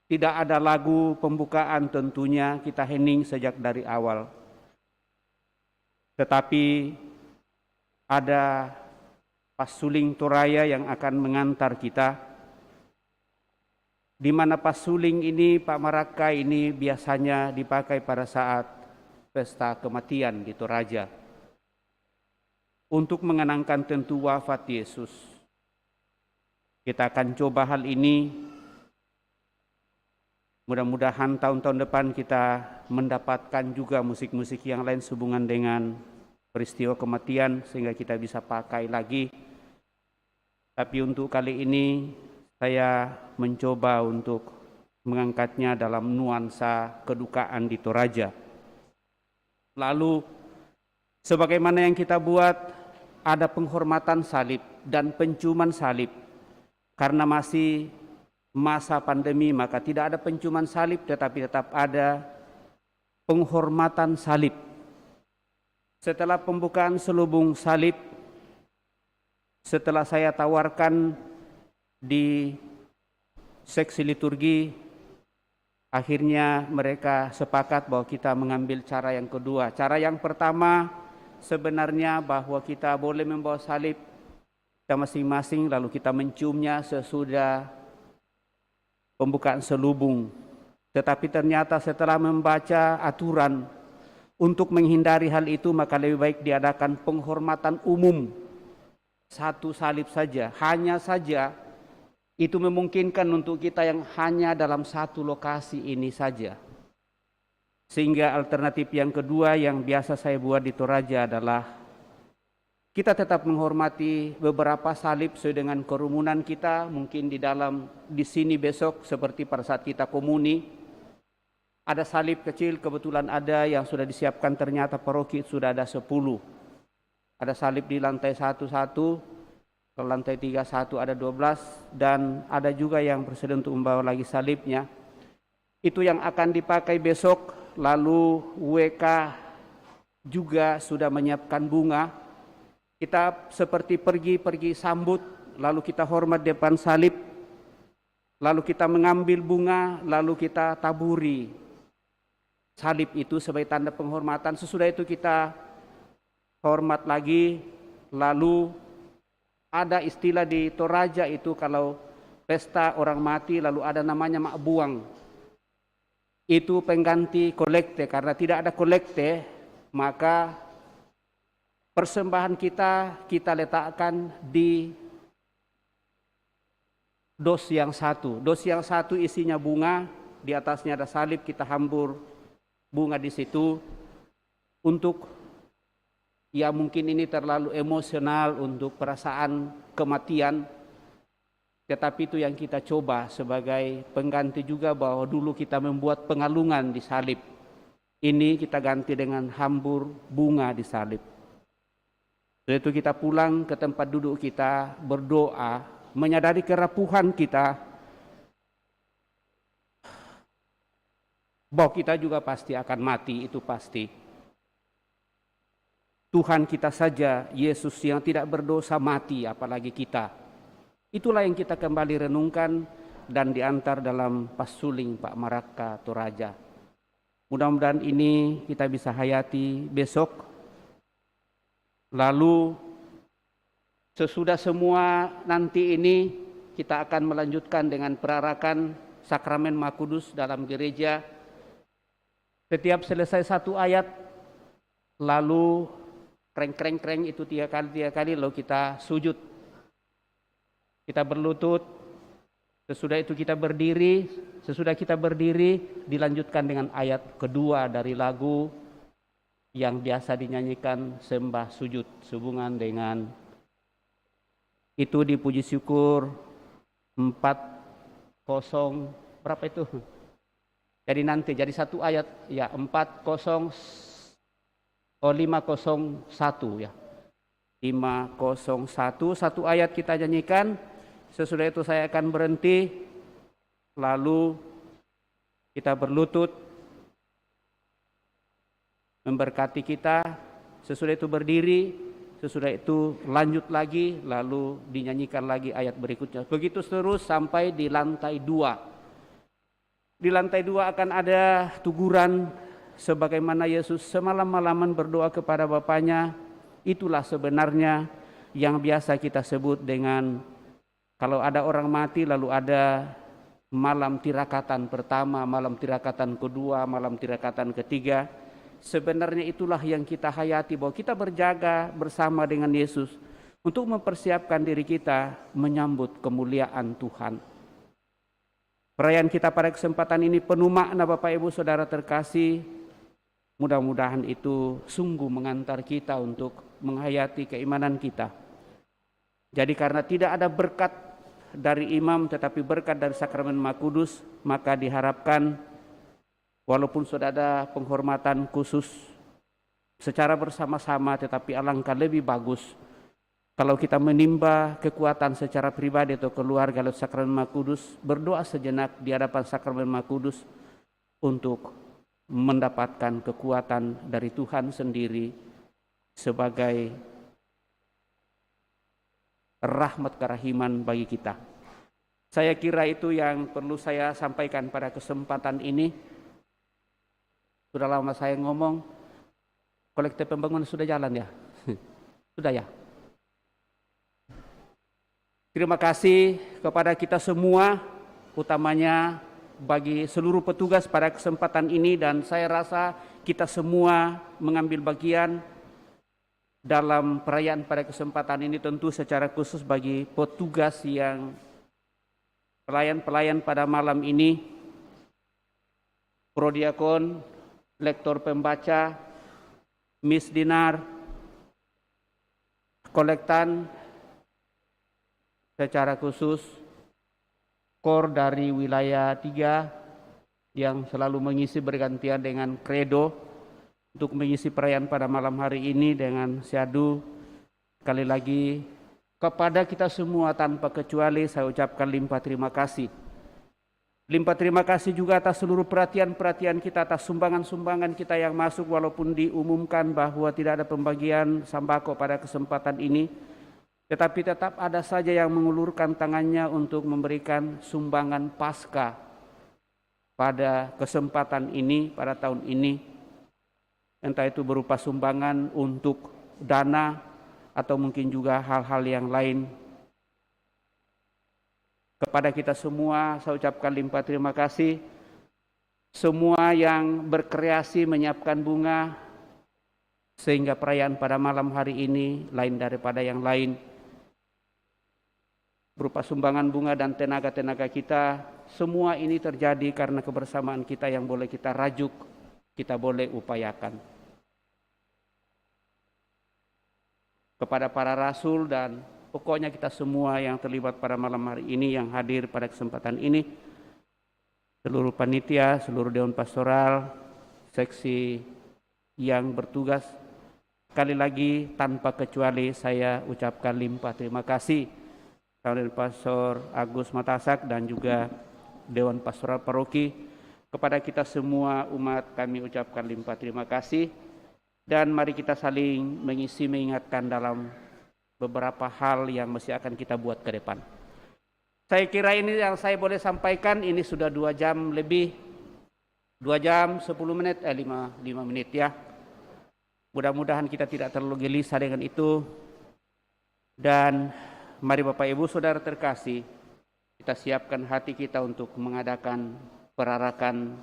tidak ada lagu pembukaan tentunya, kita hening sejak dari awal. Tetapi ada pasuling Toraya yang akan mengantar kita, di mana pasuling ini, Pak Maraka, ini biasanya dipakai pada saat pesta kematian di Toraja untuk mengenangkan tentu wafat Yesus. Kita akan coba hal ini. Mudah-mudahan tahun-tahun depan kita mendapatkan juga musik-musik yang lain sehubungan dengan peristiwa kematian sehingga kita bisa pakai lagi. Tapi untuk kali ini saya mencoba untuk mengangkatnya dalam nuansa kedukaan di Toraja. Lalu sebagaimana yang kita buat, ada penghormatan salib dan penciuman salib. Karena masih masa pandemi, maka tidak ada penciuman salib, tetapi tetap ada penghormatan salib. Setelah pembukaan selubung salib, setelah saya tawarkan di seksi liturgi, akhirnya mereka sepakat bahwa kita mengambil cara yang kedua. Cara yang pertama sebenarnya bahwa kita boleh membawa salib kita masing-masing, lalu kita menciumnya sesudah pembukaan selubung. Tetapi ternyata setelah membaca aturan untuk menghindari hal itu, maka lebih baik diadakan penghormatan umum. Satu salib saja, hanya saja itu memungkinkan untuk kita yang hanya dalam satu lokasi ini saja. Sehingga alternatif yang kedua yang biasa saya buat di Toraja adalah kita tetap menghormati beberapa salib sesuai dengan kerumunan kita. Mungkin di sini besok seperti pada saat kita komuni, ada salib kecil, kebetulan ada yang sudah disiapkan, ternyata paroki sudah ada 10. Ada salib di lantai 1, ke lantai 3 ada 12, dan ada juga yang bersedia untuk membawa lagi salibnya. Itu yang akan dipakai besok. Lalu WK juga sudah menyiapkan bunga. Kita seperti pergi sambut, lalu kita hormat depan salib, lalu kita mengambil bunga, lalu kita taburi salib itu sebagai tanda penghormatan. Sesudah itu kita hormat lagi. Lalu ada istilah di Toraja itu kalau pesta orang mati lalu ada namanya mak buang. Itu pengganti kolekte. Karena tidak ada kolekte, maka persembahan kita letakkan di dos yang satu. Dos yang satu isinya bunga, di atasnya ada salib, kita hambur bunga di situ untuk, ya mungkin ini terlalu emosional untuk perasaan kematian, tetapi itu yang kita coba sebagai pengganti juga, bahwa dulu kita membuat pengalungan di salib. Ini kita ganti dengan hambur bunga di salib. Setelah itu kita pulang ke tempat duduk kita, berdoa, menyadari kerapuhan kita, bahwa kita juga pasti akan mati, itu pasti. Tuhan kita saja, Yesus yang tidak berdosa mati, apalagi kita. Itulah yang kita kembali renungkan dan diantar dalam Pasuling Pak Maraka Toraja. Mudah-mudahan ini kita bisa hayati besok. Lalu sesudah semua nanti ini kita akan melanjutkan dengan perarakan sakramen Maha Kudus dalam gereja. Setiap selesai satu ayat, lalu kreng itu tiga kali lalu kita sujud. Kita berlutut, sesudah itu kita berdiri, dilanjutkan dengan ayat kedua dari lagu yang biasa dinyanyikan sembah sujud sehubungan dengan itu di puji syukur 40 berapa itu? Jadi nanti jadi satu ayat ya 501 ya. 501 satu ayat kita nyanyikan. Sesudah itu saya akan berhenti, lalu kita berlutut, memberkati kita. Sesudah itu berdiri, sesudah itu lanjut lagi, lalu dinyanyikan lagi ayat berikutnya. Begitu terus sampai di lantai 2. Di lantai 2 akan ada tuguran sebagaimana Yesus semalam-malaman berdoa kepada Bapaknya. Itulah sebenarnya yang biasa kita sebut dengan, kalau ada orang mati lalu ada malam tirakatan pertama, malam tirakatan kedua, malam tirakatan ketiga. Sebenarnya itulah yang kita hayati, bahwa kita berjaga bersama dengan Yesus untuk mempersiapkan diri kita menyambut kemuliaan Tuhan. Perayaan kita pada kesempatan ini penuh makna Bapak Ibu Saudara terkasih. Mudah-mudahan itu sungguh mengantar kita untuk menghayati keimanan kita. Jadi karena tidak ada berkat dari imam tetapi berkat dari sakramen Maha Kudus, maka diharapkan walaupun sudah ada penghormatan khusus secara bersama-sama, tetapi alangkah lebih bagus kalau kita menimba kekuatan secara pribadi atau keluarga lewat sakramen Maha Kudus, berdoa sejenak di hadapan sakramen Maha Kudus untuk mendapatkan kekuatan dari Tuhan sendiri sebagai rahmat kerahiman bagi kita. Saya kira itu yang perlu saya sampaikan pada kesempatan ini. Sudah lama saya ngomong, kolektif pembangunan sudah jalan ya? Sudah ya? Terima kasih kepada kita semua, utamanya bagi seluruh petugas pada kesempatan ini, dan saya rasa kita semua mengambil bagian dalam perayaan pada kesempatan ini, tentu secara khusus bagi petugas yang pelayan-pelayan pada malam ini, prodiakon, lektor pembaca, Miss Dinar, kolektan secara khusus KOR dari wilayah 3 yang selalu mengisi bergantian dengan kredo untuk mengisi perayaan pada malam hari ini dengan syahdu. Sekali lagi kepada kita semua tanpa kecuali saya ucapkan limpah terima kasih. Limpah terima kasih juga atas seluruh perhatian-perhatian kita, atas sumbangan-sumbangan kita yang masuk walaupun diumumkan bahwa tidak ada pembagian sembako pada kesempatan ini. Tetapi tetap ada saja yang mengulurkan tangannya untuk memberikan sumbangan Paskah pada kesempatan ini, pada tahun ini. Entah itu berupa sumbangan untuk dana atau mungkin juga hal-hal yang lain. Kepada kita semua saya ucapkan limpah terima kasih. Semua yang berkreasi menyiapkan bunga sehingga perayaan pada malam hari ini lain daripada yang lain. Berupa sumbangan bunga dan tenaga-tenaga kita, semua ini terjadi karena kebersamaan kita yang boleh kita rajuk, kita boleh upayakan. Kepada para rasul dan pokoknya kita semua yang terlibat pada malam hari ini, yang hadir pada kesempatan ini, seluruh panitia, seluruh dewan pastoral, seksi yang bertugas, sekali lagi tanpa kecuali saya ucapkan limpah terima kasih kepada Pastor Agus Matasak dan juga Dewan Pastoral Paroki. Kepada kita semua umat kami ucapkan limpah terima kasih. Dan mari kita saling mengisi mengingatkan dalam beberapa hal yang mesti akan kita buat ke depan. Saya kira ini yang saya boleh sampaikan, ini sudah 2 jam lebih, 2 jam 10 menit, 5 menit ya. Mudah-mudahan kita tidak terlalu gelisah dengan itu. Dan mari Bapak Ibu Saudara terkasih, kita siapkan hati kita untuk mengadakan perarakan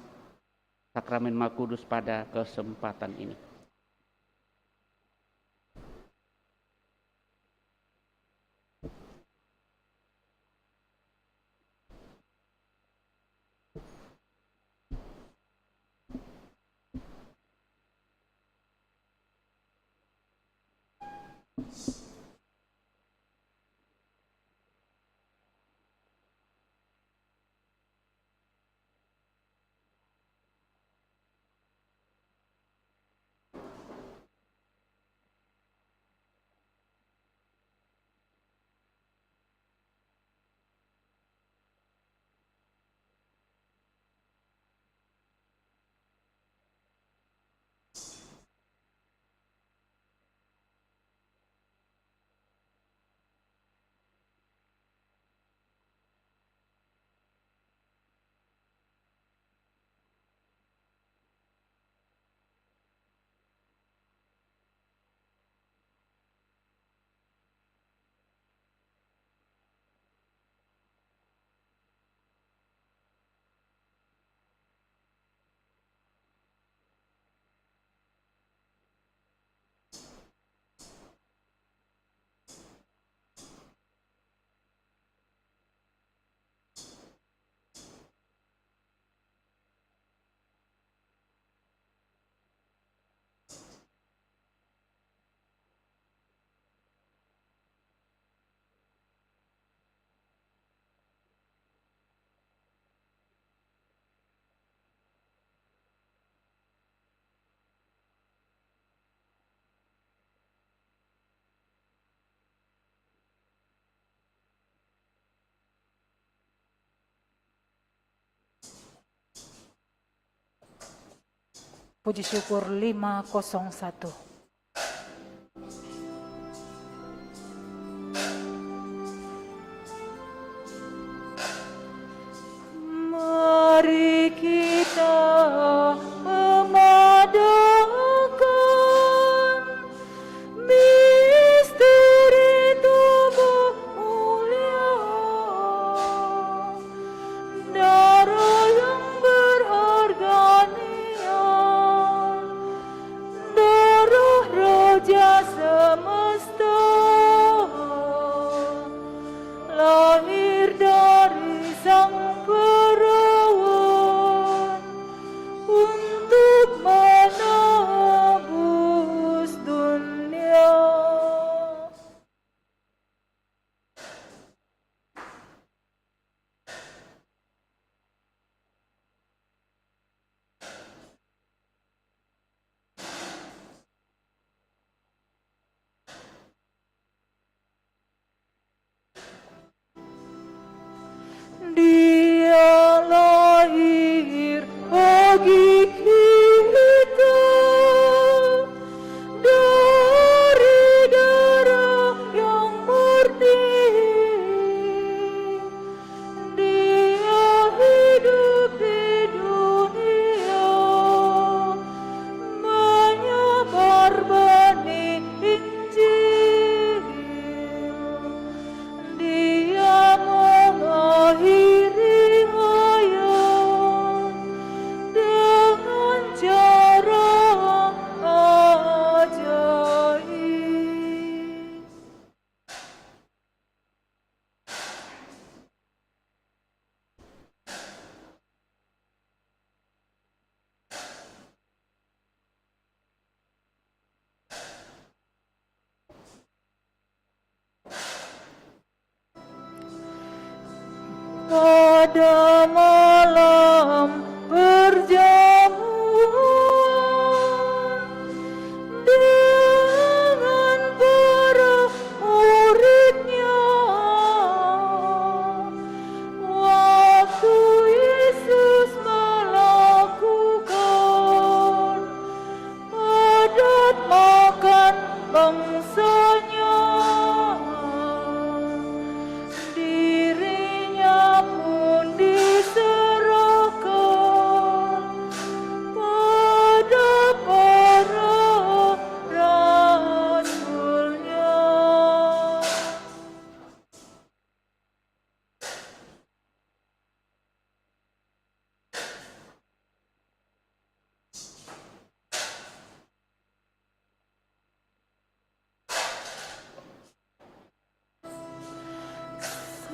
Sakramen Maha Kudus pada kesempatan ini. Puji syukur 501. Mari kita mengadakan misteri tubuh mulia, darah yang berharga niat, darah pada malam perjamuan dengan para muridnya, waktu Yesus melakukan padat makan bangsanya, dirinya pun diserahkan pada para rasulnya.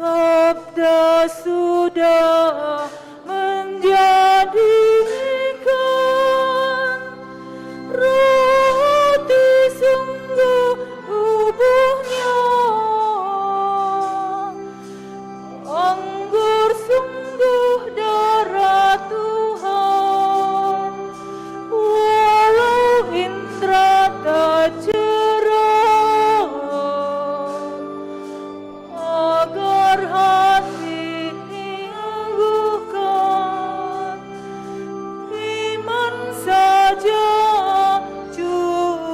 Sabda sudah menjadikan roti sungguh tubuhnya, anggur sungguh darah Tuhan, walau indra tak cerah, agar hati diangguhkan, iman saja cukuplah.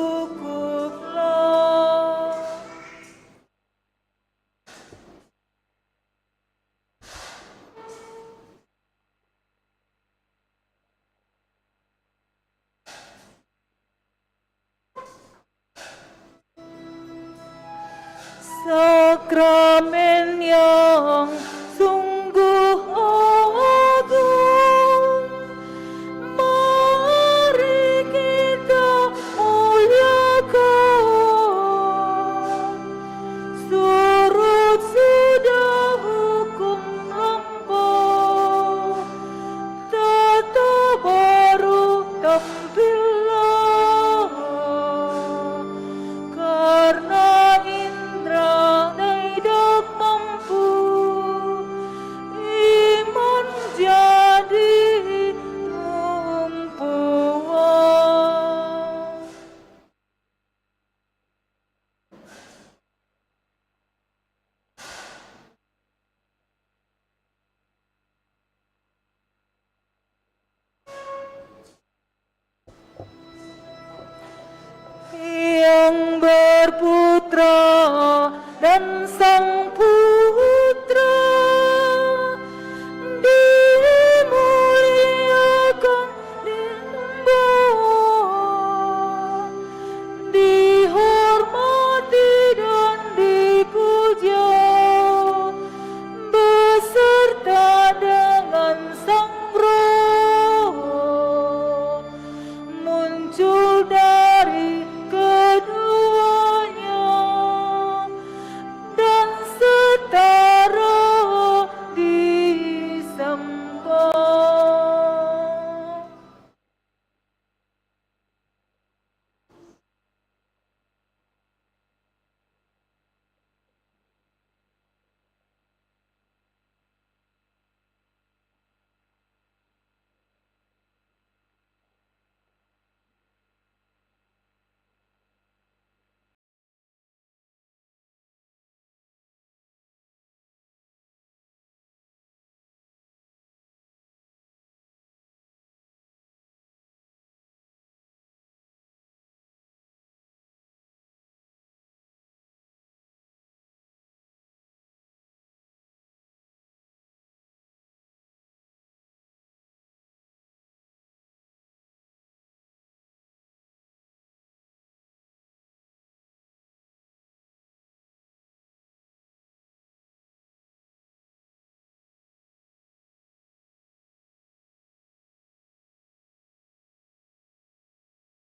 Sakramen yang sungguh agung, mari kita muliakan. Surut sudah hukum lampau, tata baru tampillah, karena indra tidak mampu, iman jadi tumpuan. Yang berputra dan sang putra dimuliakan, disembah, dihormati dan dipuja, beserta dengan sang roh muncul